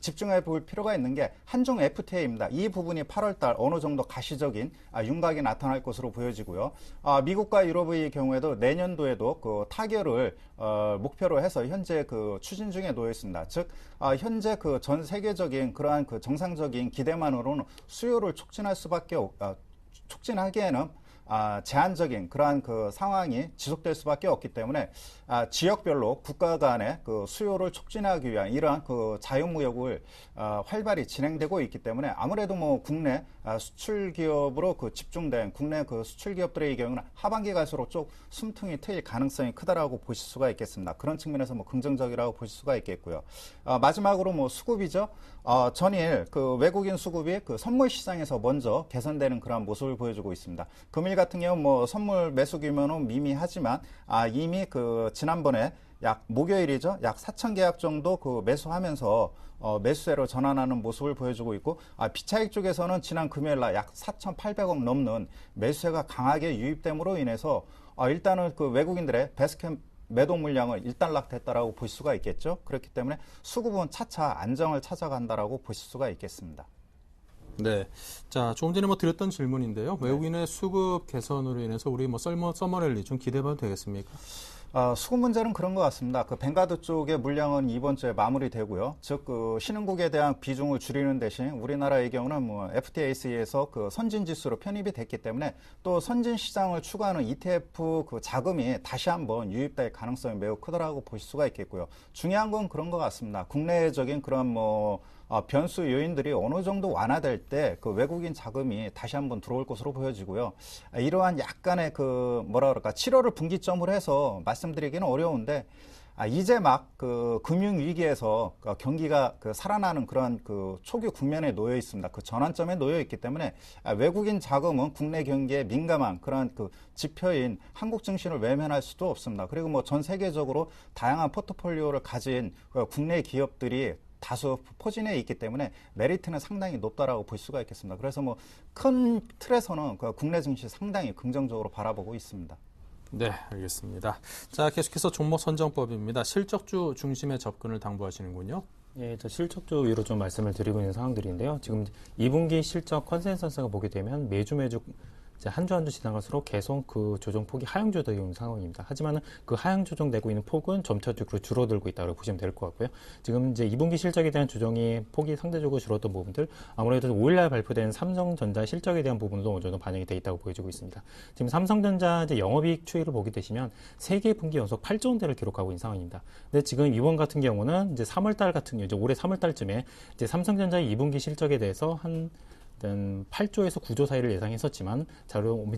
E: 집중해 볼 필요가 있는 게 한중 FTA입니다. 이 부분이 8월달 어느 정도 가시적인 윤곽이 나타날 것으로 보여지고요. 미국과 유럽의 경우에도 내년도에도 그 타결을 목표로 해서 현재 그 추진 중에 놓여 있습니다. 즉 현재 그 전 세계적인 그러한 그 정상적인 기대만으로는 수요를 촉진하기에는 제한적인 그러한 그 상황이 지속될 수밖에 없기 때문에 지역별로 국가 간의 그 수요를 촉진하기 위한 이러한 그 자유무역을 활발히 진행되고 있기 때문에 아무래도 뭐 국내 수출 기업으로 그 집중된 국내 그 수출 기업들의 경우는 하반기 갈수록 좀 숨통이 트일 가능성이 크다라고 보실 수가 있겠습니다. 그런 측면에서 뭐 긍정적이라고 보실 수가 있겠고요. 마지막으로 뭐 수급이죠. 전일 그 외국인 수급이 그 선물 시장에서 먼저 개선되는 그런 모습을 보여주고 있습니다. 금일 같은 경우 뭐 선물 매수 규모는 미미하지만 이미 그 지난번에 목요일이죠. 약 4천 계약 정도 그 매수하면서 매수세로 전환하는 모습을 보여주고 있고 비차익 쪽에서는 지난 금요일 날 약 4,800억 넘는 매수세가 강하게 유입됨으로 인해서 일단은 그 외국인들의 베스캠 매도 물량은 일단락됐다라고 볼 수가 있겠죠. 그렇기 때문에 수급은 차차 안정을 찾아간다라고 보실 수가 있겠습니다.
A: 네. 자, 조금 전에 뭐 드렸던 질문인데요. 외국인의 수급 개선으로 인해서 우리 뭐 서머랠리 좀 기대해봐도 되겠습니까?
E: 수급 문제는 그런 것 같습니다. 그 뱅가드 쪽의 물량은 이번 주에 마무리되고요. 즉, 그 신흥국에 대한 비중을 줄이는 대신 우리나라의 경우는 뭐 FTSE에서 그 선진 지수로 편입이 됐기 때문에 또 선진 시장을 추구하는 ETF 그 자금이 다시 한번 유입될 가능성이 매우 크다라고 보실 수가 있겠고요. 중요한 건 그런 것 같습니다. 국내적인 그런 뭐 변수 요인들이 어느 정도 완화될 때 그 외국인 자금이 다시 한번 들어올 것으로 보여지고요. 이러한 약간의 그 뭐라 그럴까 7월을 분기점으로 해서 말씀드리기는 어려운데 이제 막 그 금융 위기에서 경기가 그 살아나는 그런 그 초기 국면에 놓여 있습니다. 그 전환점에 놓여 있기 때문에 외국인 자금은 국내 경기에 민감한 그런 그 지표인 한국 증시를 외면할 수도 없습니다. 그리고 뭐 전 세계적으로 다양한 포트폴리오를 가진 국내 기업들이 다수 포진해 있기 때문에 메리트는 상당히 높다라고 볼 수가 있겠습니다. 그래서 뭐 큰 틀에서는 그 국내 증시 상당히 긍정적으로 바라보고 있습니다.
A: 네, 알겠습니다. 자, 계속해서 종목 선정법입니다. 실적주 중심의 접근을 당부하시는군요.
D: 예, 저 실적주 위로 좀 말씀을 드리고 있는 상황들인데요. 지금 2분기 실적 컨센서스가 보게 되면 매주 한 주 한 주 지나갈수록 계속 그 조정폭이 하향조정되고 있는 상황입니다. 하지만 그 하향 조정되고 있는 폭은 점차적으로 줄어들고 있다고 보시면 될 것 같고요. 지금 이제 2분기 실적에 대한 조정이 폭이 상대적으로 줄었던 부분들, 아무래도 5일날 발표된 삼성전자 실적에 대한 부분도 어느 정도 반영이 돼 있다고 보여지고 있습니다. 지금 삼성전자 이제 영업이익 추이를 보게 되시면 3개 분기 연속 8조 원대를 기록하고 있는 상황입니다. 근데 지금 이번 같은 경우는 이제 3월달 같은 경우, 이제 올해 3월달쯤에 이제 삼성전자의 2분기 실적에 대해서 한 8조에서 9조 사이를 예상했었지만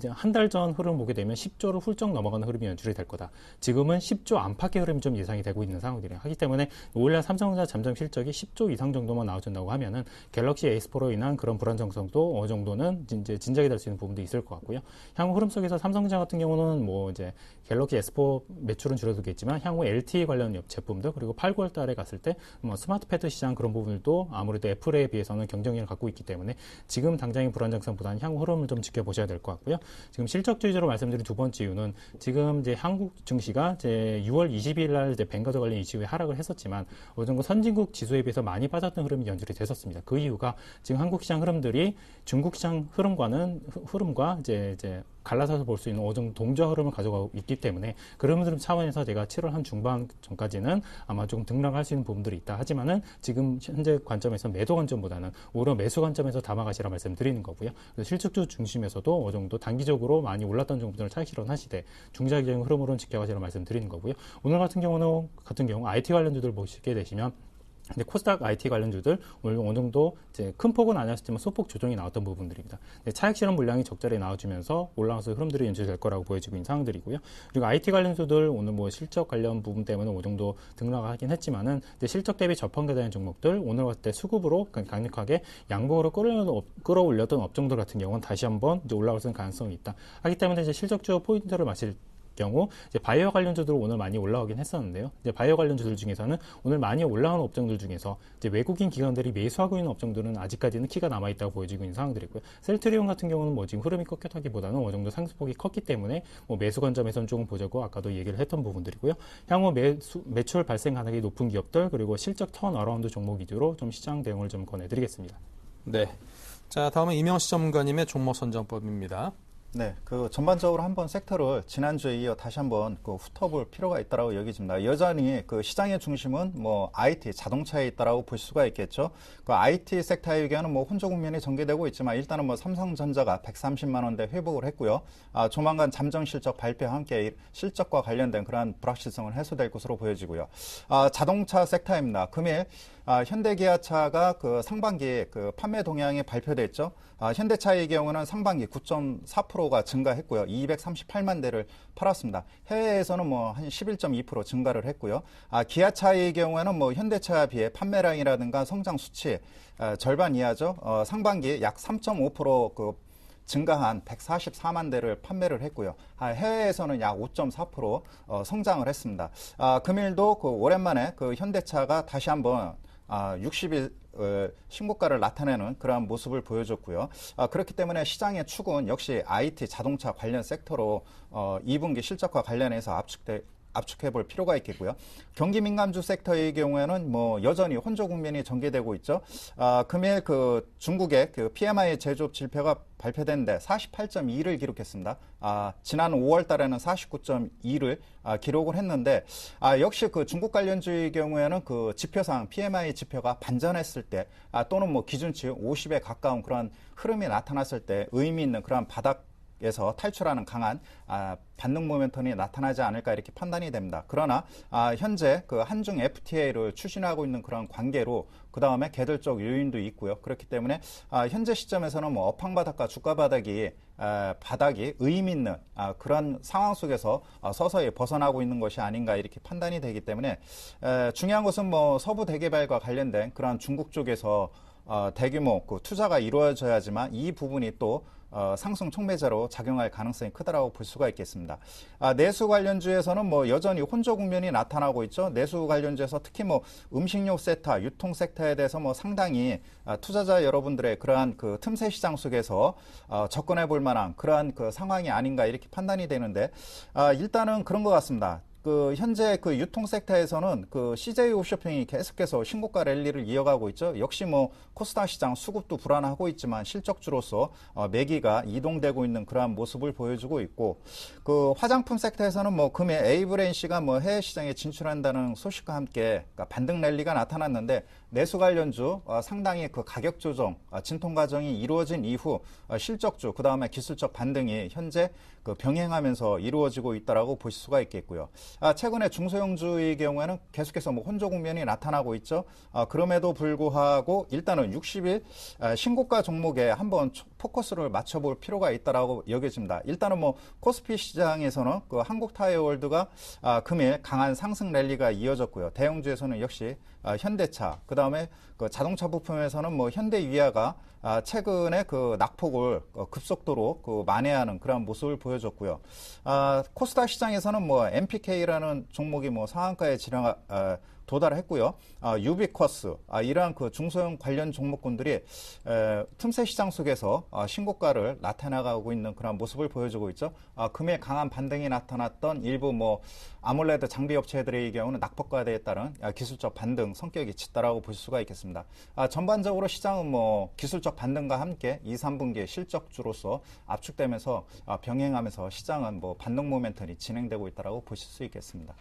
D: 한 달 전 흐름 보게 되면 10조를 훌쩍 넘어가는 흐름이 연출이 될 거다. 지금은 10조 안팎의 흐름이 좀 예상이 되고 있는 상황들이에요. 하기 때문에 오늘날 삼성전자 잠정 실적이 10조 이상 정도만 나와준다고 하면은 갤럭시 A4로 인한 그런 불안정성도 어느 정도는 이제 진작이 될 수 있는 부분도 있을 것 같고요. 향후 흐름 속에서 삼성전자 같은 경우는 뭐 이제 갤럭시 S4 매출은 줄어들겠지만 향후 LTE 관련 제품들 그리고 8, 9월 달에 갔을 때 뭐 스마트 패드 시장 그런 부분들도 아무래도 애플에 비해서는 경쟁력을 갖고 있기 때문에 지금 당장의 불안정성보다는 향후 흐름을 좀 지켜보셔야 될 것 같고요. 지금 실적주 위주로 말씀드린 두 번째 이유는 지금 이제 한국 증시가 이제 6월 20일 날 이제 뱅가드 관련 이슈에 하락을 했었지만 어느 정도 선진국 지수에 비해서 많이 빠졌던 흐름이 연출이 됐었습니다. 그 이유가 지금 한국 시장 흐름들이 중국 시장 흐름과 이제 갈라서서 볼 수 있는 어느 정도 동조화 흐름을 가져가고 있기 때문에 그런 흐름 차원에서 제가 7월 한 중반 전까지는 아마 조금 등락할 수 있는 부분들이 있다. 하지만은 지금 현재 관점에서 매도 관점보다는 오히려 매수 관점에서 담아가시라 말씀드리는 거고요. 그래서 실적주 중심에서도 어느 정도 단기적으로 많이 올랐던 종목들을 차익 실현하시되 중장기적인 흐름으로는 지켜가시라 말씀드리는 거고요. 오늘 같은 경우 IT 관련주들 보시게 되시면 근데 코스닥 IT 관련주들 오늘 어느 정도 이제 큰 폭은 아니었지만 소폭 조정이 나왔던 부분들입니다. 차익 실현 물량이 적절히 나와주면서 올라가서 흐름들이 연출될 거라고 보여지고 있는 상황들이고요. 그리고 IT 관련주들 오늘 뭐 실적 관련 부분 때문에 어느 정도 등락하긴 했지만은 실적 대비 저평가되는 종목들 오늘 같을 때 수급으로 강력하게 양봉으로 끌어올렸던 업종들 같은 경우는 다시 한번 이제 올라올 수 있는 가능성이 있다. 하기 때문에 이제 실적주 포인트를 마실 경우 이제 바이오 관련주들 오늘 많이 올라오긴 했었는데요. 이제 바이오 관련주들 중에서는 오늘 많이 올라오는 업종들 중에서 이제 외국인 기관들이 매수하고 있는 업종들은 아직까지는 키가 남아 있다고 보여지고 있는 상황들이고요. 셀트리온 같은 경우는 뭐 지금 흐름이 꺾였다기보다는 어느 정도 상승폭이 컸기 때문에 뭐 매수 관점에서는 조금 보자고 아까도 얘기를 했던 부분들이고요. 향후 매출 발생 가능성이 높은 기업들 그리고 실적 턴어라운드 종목 위주로 좀 시장 대응을 좀 권해드리겠습니다.
A: 네. 자, 다음은 이명시 전문가님의 종목 선정법입니다.
E: 네, 그 전반적으로 한번 섹터를 지난주에 이어 다시 한번 그 훑어볼 필요가 있다라고 여겨집니다. 여전히 그 시장의 중심은 뭐 IT, 자동차에 있다라고 볼 수가 있겠죠. 그 IT 섹터의 경우는 뭐 혼조 국면이 전개되고 있지만 일단은 뭐 삼성전자가 130만 원대 회복을 했고요. 조만간 잠정 실적 발표와 함께 실적과 관련된 그러한 불확실성은 해소될 것으로 보여지고요. 자동차 섹터입니다. 금일 현대기아차가 그 상반기 그 판매 동향이 발표됐죠. 현대차의 경우는 상반기 9.4%가 증가했고요. 238만 대를 팔았습니다. 해외에서는 뭐 한 11.2% 증가를 했고요. 기아차의 경우에는 뭐 현대차에 비해 판매량이라든가 성장 수치 절반 이하죠. 상반기 약 3.5% 그 증가한 144만 대를 판매를 했고요. 해외에서는 약 5.4% 성장을 했습니다. 금일도 그 오랜만에 그 현대차가 다시 한번 60일 신고가를 나타내는 그러한 모습을 보여줬고요. 그렇기 때문에 시장의 축은 역시 IT 자동차 관련 섹터로 2분기 실적과 관련해서 압축해 볼 필요가 있겠고요. 경기 민감주 섹터의 경우에는 뭐 여전히 혼조 국면이 전개되고 있죠. 금일 그 중국의 그 PMI 제조업 지표가 발표됐는데 48.2를 기록했습니다. 지난 5월 달에는 49.2를 기록을 했는데, 역시 그 중국 관련주의 경우에는 그 지표상 PMI 지표가 반전했을 때, 또는 뭐 기준치 50에 가까운 그런 흐름이 나타났을 때 의미 있는 그런 바닥에서 탈출하는 강한 반등 모멘텀이 나타나지 않을까 이렇게 판단이 됩니다. 그러나 현재 그 한중 FTA를 추진하고 있는 그런 관계로 그 다음에 개별적 요인도 있고요. 그렇기 때문에 현재 시점에서는 뭐 업황 바닥과 주가 바닥이 의미 있는 그런 상황 속에서 서서히 벗어나고 있는 것이 아닌가 이렇게 판단이 되기 때문에 중요한 것은 뭐 서부 대개발과 관련된 그런 중국 쪽에서 대규모 그 투자가 이루어져야지만 이 부분이 또 상승 촉매제로 작용할 가능성이 크다라고 볼 수가 있겠습니다. 내수 관련주에서는 뭐 여전히 혼조 국면이 나타나고 있죠. 내수 관련주에서 특히 뭐 음식료 섹터, 유통 섹터에 대해서 뭐 상당히 투자자 여러분들의 그러한 그 틈새 시장 속에서 접근해 볼 만한 그러한 그 상황이 아닌가 이렇게 판단이 되는데, 일단은 그런 것 같습니다. 그 현재 그 유통 섹터에서는 그 CJ 홈쇼핑이 계속해서 신고가 랠리를 이어가고 있죠. 역시 뭐 코스닥 시장 수급도 불안하고 있지만 실적주로서 매기가 이동되고 있는 그러한 모습을 보여주고 있고, 그 화장품 섹터에서는 뭐 금일 에이브렌시가 뭐 해외 시장에 진출한다는 소식과 함께 반등 랠리가 나타났는데, 내수 관련주 상당히 그 가격 조정 진통 과정이 이루어진 이후 실적주 그 다음에 기술적 반등이 현재 그 병행하면서 이루어지고 있다라고 보실 수가 있겠고요. 최근에 중소형주의 경우에는 계속해서 뭐 혼조 국면이 나타나고 있죠. 그럼에도 불구하고 일단은 60일 신고가 종목에 한번 포커스를 맞춰볼 필요가 있다라고 여겨집니다. 일단은 뭐 코스피 시장에서는 그 한국타이어월드가 금일 강한 상승 랠리가 이어졌고요. 대형주에서는 역시 현대차, 그 다음에 그 자동차 부품에서는 뭐 현대위아가 최근에 그 낙폭을 급속도로 그 만회하는 그런 모습을 보여줬고요. 코스닥 시장에서는 뭐 MPK라는 종목이 뭐 상한가에 도달했고요. 유비쿼스, 이러한 그 중소형 관련 종목군들이 틈새 시장 속에서 신고가를 나타나가고 있는 그런 모습을 보여주고 있죠. 금일 강한 반등이 나타났던 일부 뭐 아몰레드 장비 업체들의 경우는 낙폭과대에 따른 기술적 반등 성격이 짙다라고 볼 수가 있겠습니다. 전반적으로 시장은 뭐 기술적 반등과 함께 2, 3분기 실적주로서 압축되면서 병행하면서 시장은 뭐 반등 모멘텀이 진행되고 있다라고 보실 수 있겠습니다.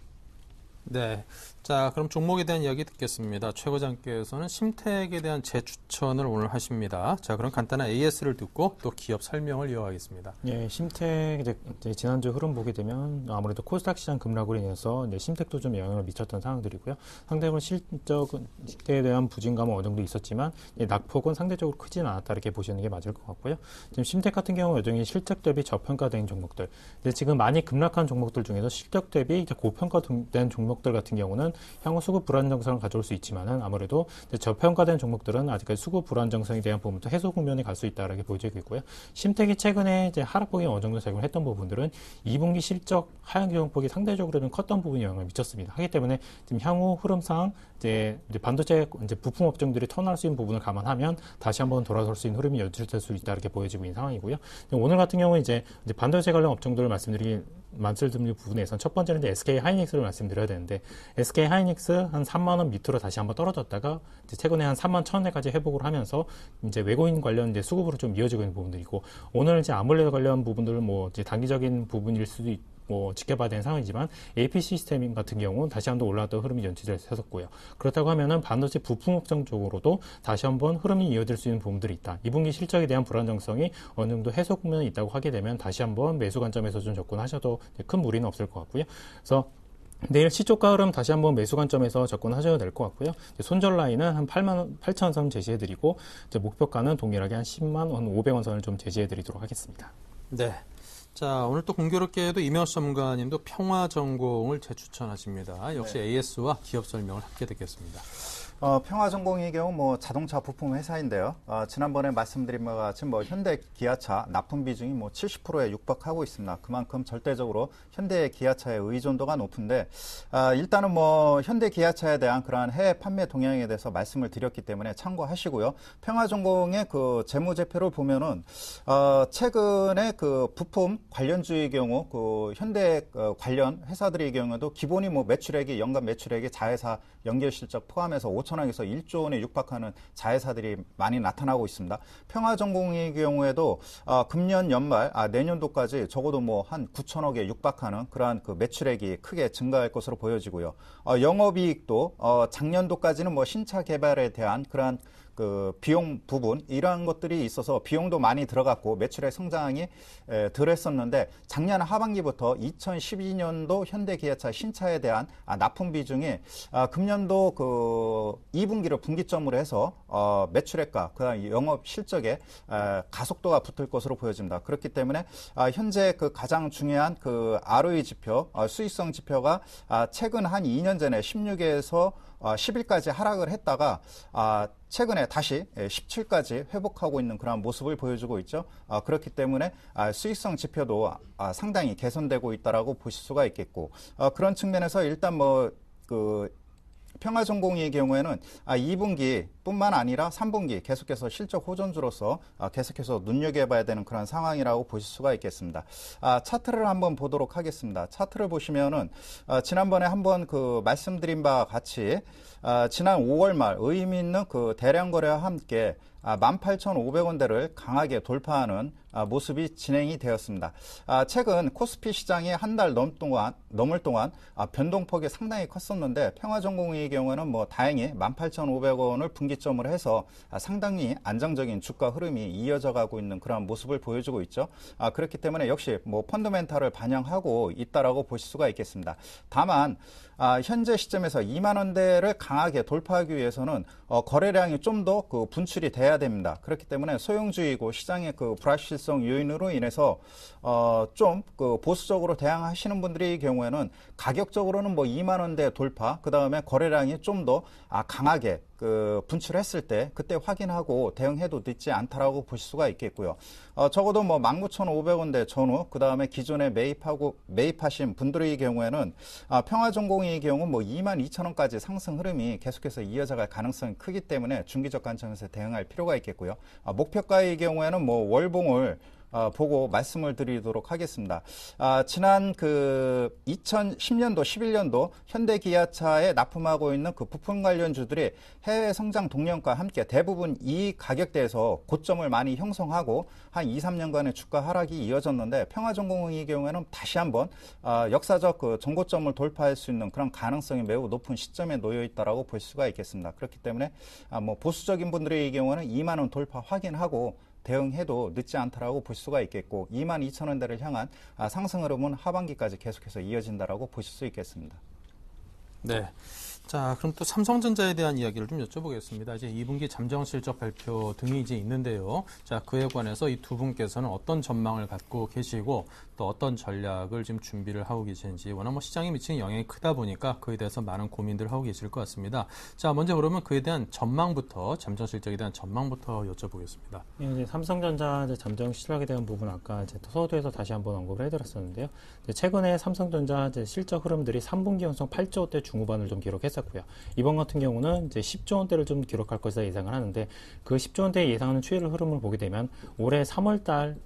A: 네. 자, 그럼 종목에 대한 이야기 듣겠습니다. 최 과장께서는 심택에 대한 재추천을 오늘 하십니다. 자, 그럼 간단한 AS를 듣고 또 기업 설명을 이어가겠습니다.
D: 예, 심택 이제 지난주 흐름 보게 되면 아무래도 코스닥 시장 급락으로 인해서 이제 심택도 좀 영향을 미쳤던 상황들이고요. 상대적으로 실적에 대한 부진감은 어느 정도 있었지만 낙폭은 상대적으로 크지는 않았다 이렇게 보시는 게 맞을 것 같고요. 지금 심택 같은 경우 여전히 실적 대비 저평가된 종목들, 지금 많이 급락한 종목들 중에서 실적 대비 이제 고평가된 종목들 같은 경우는 향후 수급 불안정성을 가져올 수 있지만은 아무래도 저평가된 종목들은 아직까지 수급 불안정성에 대한 부분도 해소 국면에 갈 수 있다라고 보여지고 있고요. 심택이 최근에 이제 하락폭이 어느 정도 작용했던 부분들은 2분기 실적 하향 조정폭이 상대적으로는 컸던 부분이 영향을 미쳤습니다. 하기 때문에 지금 향후 흐름상 이제 반도체 부품 업종들이 턴할 수 있는 부분을 감안하면 다시 한번 돌아설 수 있는 흐름이 연출될 수 있다 이렇게 보여지고 있는 상황이고요. 오늘 같은 경우는 이제 반도체 관련 업종들을 말씀드린 부분에선 첫 번째는 이제 SK 하이닉스를 말씀드려야 되는데, SK 하이닉스 한 3만 원 밑으로 다시 한번 떨어졌다가 이제 최근에 한 3만 1,000원까지 회복을 하면서 이제 외국인 관련 이제 수급으로 좀 이어지고 있는 부분들이고, 오늘 이제 아몰레드 관련 부분들은 뭐 이제 단기적인 부분일 수도 있고 뭐 지켜봐야 되는 상황이지만 AP 시스템 같은 경우는 다시 한번 올라왔던 흐름이 연출됐었고요. 그렇다고 하면은 반도체 부품 업종 쪽으로도 다시 한번 흐름이 이어질 수 있는 부분들이 있다. 2분기 실적에 대한 불안정성이 어느 정도 해소 국면이 있다고 하게 되면 다시 한번 매수 관점에서 좀 접근하셔도 큰 무리는 없을 것 같고요. 그래서 내일 시초가 흐름 다시 한번 매수 관점에서 접근하셔도 될 것 같고요. 손절 라인은 한 8,000선 제시해드리고, 목표가는 동일하게 한 10만 원 500원 선을 좀 제시해드리도록 하겠습니다.
A: 네. 자, 오늘 또 공교롭게도 이명수 전문가님도 평화전공을 재추천하십니다. 역시 AS와 기업 설명을 함께 듣겠습니다.
E: 평화전공의 경우 뭐 자동차 부품 회사인데요. 지난번에 말씀드린 바와 같이 뭐 현대 기아차 납품 비중이 뭐 70%에 육박하고 있습니다. 그만큼 절대적으로 현대 기아차의 의존도가 높은데 일단은 뭐 현대 기아차에 대한 그러한 해외 판매 동향에 대해서 말씀을 드렸기 때문에 참고하시고요. 평화전공의 그 재무제표를 보면은 최근에 그 부품 관련주의 경우 그 현대 관련 회사들의 경우에도 기본이 뭐 매출액이 연간 매출액이 자회사 연결 실적 포함해서 5천억에서 1조 원에 육박하는 자회사들이 많이 나타나고 있습니다. 평화전공의 경우에도 금년 연말 내년도까지 적어도 뭐 한 9천억에 육박하는 그러한 그 매출액이 크게 증가할 것으로 보여지고요. 영업이익도 작년도까지는 뭐 신차 개발에 대한 그러한 그 비용 부분 이러한 것들이 있어서 비용도 많이 들어갔고 매출의 성장이 덜 했었는데 작년 하반기부터 2012년도 현대기아차 신차에 대한 납품 비중이 금년도 그 2분기를 분기점으로 해서 매출액과 그다음 영업 실적에 가속도가 붙을 것으로 보여집니다. 그렇기 때문에 현재 그 가장 중요한 그 ROE 지표, 수익성 지표가 최근 한 2년 전에 16에서 10일까지 하락을 했다가 최근에 다시 17까지 회복하고 있는 그런 모습을 보여주고 있죠. 그렇기 때문에 수익성 지표도 상당히 개선되고 있다라고 보실 수가 있겠고 그런 측면에서 일단 뭐 그 평화전공의 경우에는 2분기뿐만 아니라 3분기 계속해서 실적 호전주로서 계속해서 눈여겨봐야 되는 그런 상황이라고 보실 수가 있겠습니다. 차트를 한번 보도록 하겠습니다. 차트를 보시면은 지난번에 한번 그 말씀드린 바와 같이 지난 5월 말 의미 있는 그 대량 거래와 함께 18,500원대를 강하게 돌파하는 모습이 진행이 되었습니다. 최근 코스피 시장이 한 달 넘을 동안 변동폭이 상당히 컸었는데 평화전공의 경우는 뭐 다행히 18,500원을 분기점으로 해서 상당히 안정적인 주가 흐름이 이어져 가고 있는 그런 모습을 보여주고 있죠. 그렇기 때문에 역시 뭐 펀더멘탈을 반영하고 있다라고 보실 수가 있겠습니다. 다만 현재 시점에서 2만 원대를 강하게 돌파하기 위해서는 거래량이 좀 더 그 분출이 돼야 됩니다. 그렇기 때문에 소용주의고 시장의 그 불확실성 요인으로 인해서 좀 그 보수적으로 대응하시는 분들의 경우에는 가격적으로는 뭐 2만 원대 돌파, 그 다음에 거래량이 좀 더 강하게 그 분출했을 때 그때 확인하고 대응해도 늦지 않다라고 보실 수가 있겠고요. 적어도 뭐 19,500원대 전후 그 다음에 기존에 매입하신 분들의 경우에는 평화전공의 경우 뭐 22,000원까지 상승 흐름이 계속해서 이어져갈 가능성이 크기 때문에 중기적 관점에서 대응할 필요가 있겠고요. 목표가의 경우에는 뭐 월봉을 보고 말씀을 드리도록 하겠습니다. 지난 그 2010년도, 11년도 현대기아차에 납품하고 있는 그 부품 관련주들이 해외 성장 동력과 함께 대부분 이 가격대에서 고점을 많이 형성하고 한 2, 3년간의 주가 하락이 이어졌는데 평화전공의 경우에는 다시 한번 역사적 그 정고점을 돌파할 수 있는 그런 가능성이 매우 높은 시점에 놓여 있다라고 볼 수가 있겠습니다. 그렇기 때문에 뭐 보수적인 분들의 경우는 2만 원 돌파 확인하고 대응해도 늦지 않다라고 볼 수가 있겠고 22,000원대를 향한 상승 흐름은 하반기까지 계속해서 이어진다라고 보실 수 있겠습니다.
A: 네. 자, 그럼 또 삼성전자에 대한 이야기를 좀 여쭤보겠습니다. 이제 2분기 잠정 실적 발표 등이 이제 있는데요. 자, 그에 관해서 이 두 분께서는 어떤 전망을 갖고 계시고 또 어떤 전략을 지금 준비를 하고 계시는지 워낙 뭐 시장에 미치는 영향이 크다 보니까 그에 대해서 많은 고민들을 하고 계실 것 같습니다. 자, 먼저 그러면 그에 대한 전망부터 잠정 실적에 대한 전망부터 여쭤보겠습니다.
D: 이제 삼성전자 잠정 실적에 대한 부분 아까 이제 서두에서 다시 한번 언급을 해드렸었는데요. 최근에 삼성전자 실적 흐름들이 3분기 연속 8조 원대 중후반을 좀 기록했었고요. 이번 같은 경우는 이제 10조 원대를 좀 기록할 것이다 예상을 하는데 그 10조 원대 예상하는 추이를 흐름을 보게 되면 올해 3월달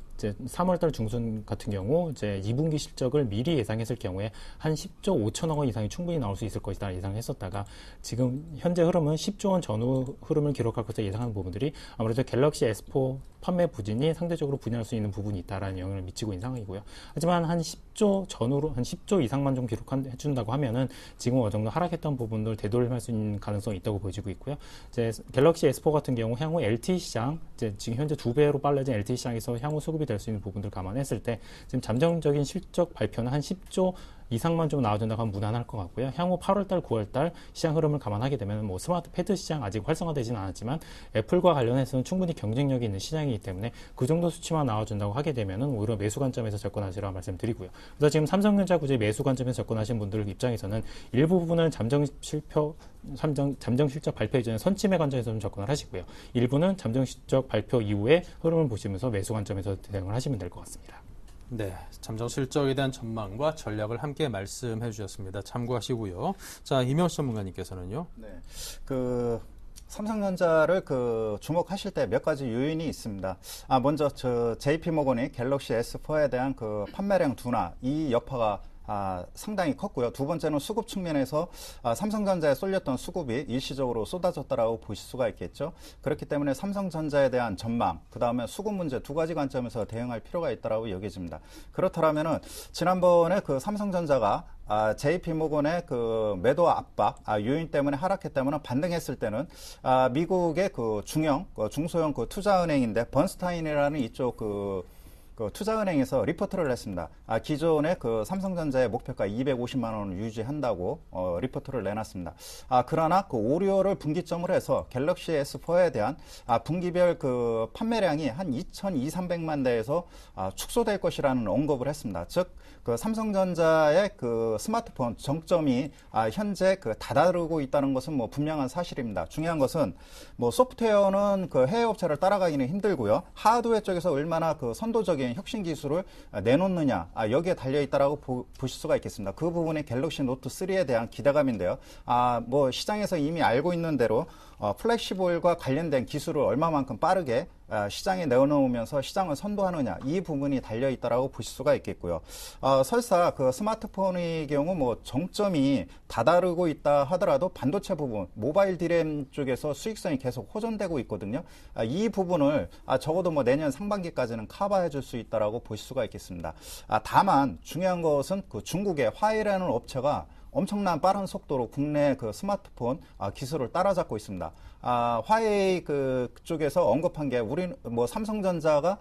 D: 중순 같은 경우 이제 2분기 실적을 미리 예상했을 경우에 한 10조 5천억 원 이상이 충분히 나올 수 있을 것이다 예상했었다가 지금 현재 흐름은 10조 원 전후 흐름을 기록할 것으로 예상하는 부분들이 아무래도 갤럭시 S4 판매 부진이 상대적으로 분야할 수 있는 부분이 있다라는 영향을 미치고 있는 상황이고요. 하지만 한 10조 전후로 한 10조 이상만 좀 기록해준다고 하면은 지금 어느 정도 하락했던 부분들 되돌림할 수 있는 가능성이 있다고 보여지고 있고요. 이제 갤럭시 S4 같은 경우 향후 LTE 시장, 이제 지금 현재 2배로 빨라진 LTE 시장에서 향후 수급이 될 수 있는 부분들 감안했을 때 지금 잠정적인 실적 발표는 한 10조 이상만 좀 나와준다고 하면 무난할 것 같고요. 향후 8월달, 9월달 시장 흐름을 감안하게 되면 뭐 스마트 패드 시장 아직 활성화되지는 않았지만 애플과 관련해서는 충분히 경쟁력이 있는 시장이기 때문에 그 정도 수치만 나와준다고 하게 되면은 오히려 매수 관점에서 접근하시라고 말씀드리고요. 그래서 지금 삼성전자 구제 매수 관점에서 접근하신 분들 입장에서는 일부분은 잠정 실적 발표 이전에 선침의 관점에서 좀 접근을 하시고요. 일부는 잠정 실적 발표 이후에 흐름을 보시면서 매수 관점에서 대응을 하시면 될 것 같습니다.
A: 네, 잠정 실적에 대한 전망과 전략을 함께 말씀해 주셨습니다. 참고하시고요. 자, 이명수 전문가님께서는요.
E: 네, 삼성전자를 주목하실 때 몇 가지 요인이 있습니다. 먼저 JP모건이 갤럭시 S4에 대한 판매량 둔화, 이 여파가 상당히 컸고요. 두 번째는 수급 측면에서 삼성전자에 쏠렸던 수급이 일시적으로 쏟아졌다라고 보실 수가 있겠죠. 그렇기 때문에 삼성전자에 대한 전망, 그 다음에 수급 문제 두 가지 관점에서 대응할 필요가 있다라고 여겨집니다. 그렇다면은 지난번에 삼성전자가 JP모건의 매도 압박 요인 때문에 하락했다면 반등했을 때는 미국의 중소형 투자은행인데 번스타인이라는 이쪽 투자은행에서 리포트를 했습니다. 기존의 삼성전자의 목표가 250만 원을 유지한다고 리포트를 내놨습니다. 그러나 오류를 분기점을 해서 갤럭시 S4에 대한 분기별 판매량이 한 2,200~300만 대에서 축소될 것이라는 언급을 했습니다. 즉 삼성전자의 스마트폰 정점이 현재 다다르고 있다는 것은 분명한 사실입니다. 중요한 것은 소프트웨어는 해외 업체를 따라가기는 힘들고요. 하드웨어 쪽에서 얼마나 선도적인 혁신 기술을 내놓느냐 여기에 달려 있다라고 보실 수가 있겠습니다. 그 부분이 갤럭시 노트 3에 대한 기대감인데요. 시장에서 이미 알고 있는 대로 플렉시블과 관련된 기술을 얼마만큼 빠르게 시장에 내어놓으면서 시장을 선도하느냐 이 부분이 달려 있다라고 보실 수가 있겠고요. 설사 스마트폰의 경우 정점이 다다르고 있다 하더라도 반도체 부분, 모바일 디램 쪽에서 수익성이 계속 호전되고 있거든요. 이 부분을 적어도 내년 상반기까지는 커버해 줄 수 있다라고 보실 수가 있겠습니다. 다만 중요한 것은 중국의 화웨이라는 업체가 엄청난 빠른 속도로 국내 스마트폰 기술을 따라잡고 있습니다. 화웨이 쪽에서 언급한 게 삼성전자가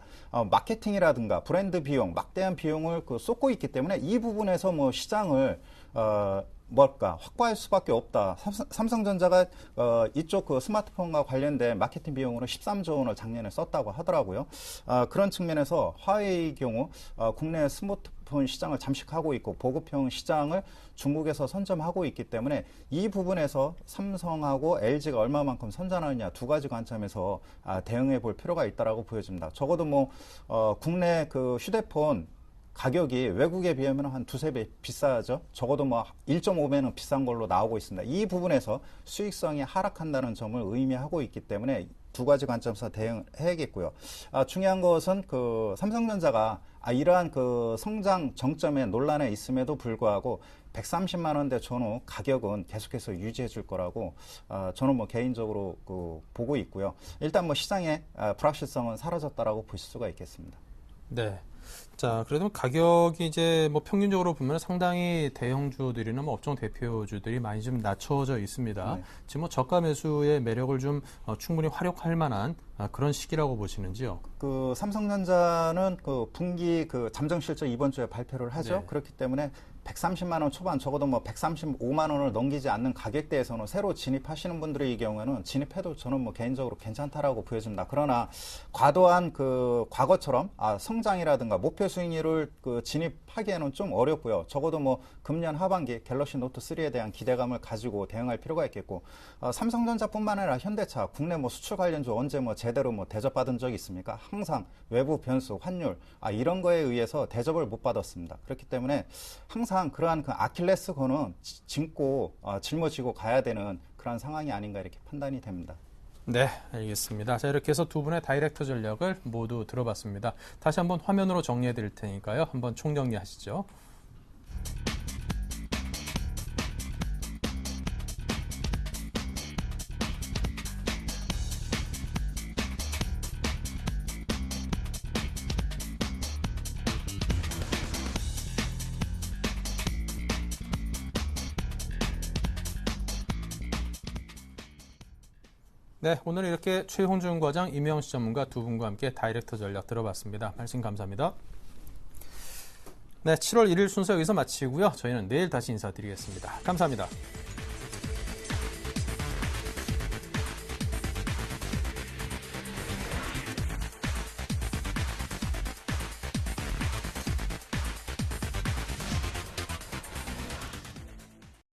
E: 마케팅이라든가 브랜드 비용, 막대한 비용을 쏟고 있기 때문에 이 부분에서 시장을 확보할 수밖에 없다. 삼성전자가 이쪽 스마트폰과 관련된 마케팅 비용으로 13조 원을 작년에 썼다고 하더라고요. 그런 측면에서 화웨이 경우 국내 스마트폰 시장을 잠식하고 있고 보급형 시장을 중국에서 선점하고 있기 때문에 이 부분에서 삼성하고 LG가 얼마만큼 선전하느냐 두 가지 관점에서 대응해 볼 필요가 있다라고 보여집니다. 적어도 국내 휴대폰 가격이 외국에 비하면 한 두세 배 비싸죠. 적어도 1.5배는 비싼 걸로 나오고 있습니다. 이 부분에서 수익성이 하락한다는 점을 의미하고 있기 때문에 두 가지 관점에서 대응해야겠고요. 중요한 것은 삼성전자가 이러한 성장 정점에 논란에 있음에도 불구하고 130만 원대 전후 가격은 계속해서 유지해 줄 거라고 저는 개인적으로 보고 있고요. 일단 시장의 불확실성은 사라졌다라고 보실 수가 있겠습니다.
A: 네. 자, 그래도 가격이 이제 평균적으로 보면 상당히 대형주들이나 업종 대표주들이 많이 좀 낮춰져 있습니다.
E: 네.
A: 지금 저가 매수의 매력을 좀 충분히 활용할 만한 그런 시기라고 보시는지요?
E: 삼성전자는 분기 잠정 실적 이번 주에 발표를 하죠.
A: 네.
E: 그렇기 때문에 130만 원 초반 적어도 135만 원을 넘기지 않는 가격대에서는 새로 진입하시는 분들의 경우에는 진입해도 저는 개인적으로 괜찮다라고 보여집니다. 그러나 과도한 과거처럼 성장이라든가 목표 수익률을 진입하기에는 좀 어렵고요. 적어도 금년 하반기 갤럭시 노트 3에 대한 기대감을 가지고 대응할 필요가 있겠고 삼성전자뿐만 아니라 현대차 국내 수출 관련주 언제 제대로 대접받은 적이 있습니까? 항상 외부 변수, 환율 이런 거에 의해서 대접을 못 받았습니다. 그렇기 때문에 항상 그러한 아킬레스건은 짊어지고 가야 되는 그런 상황이 아닌가 이렇게 판단이 됩니다.
A: 네, 알겠습니다. 자, 이렇게 해서 두 분의 다이렉터 전략을 모두 들어봤습니다. 다시 한번 화면으로 정리해 드릴 테니까요. 한번 총정리하시죠. 네, 오늘 이렇게 최홍준 과장, 임영수 전문가 두 분과 함께 다이렉터 전략 들어봤습니다. 말씀 감사합니다. 네, 7월 1일 순서 여기서 마치고요. 저희는 내일 다시 인사드리겠습니다. 감사합니다.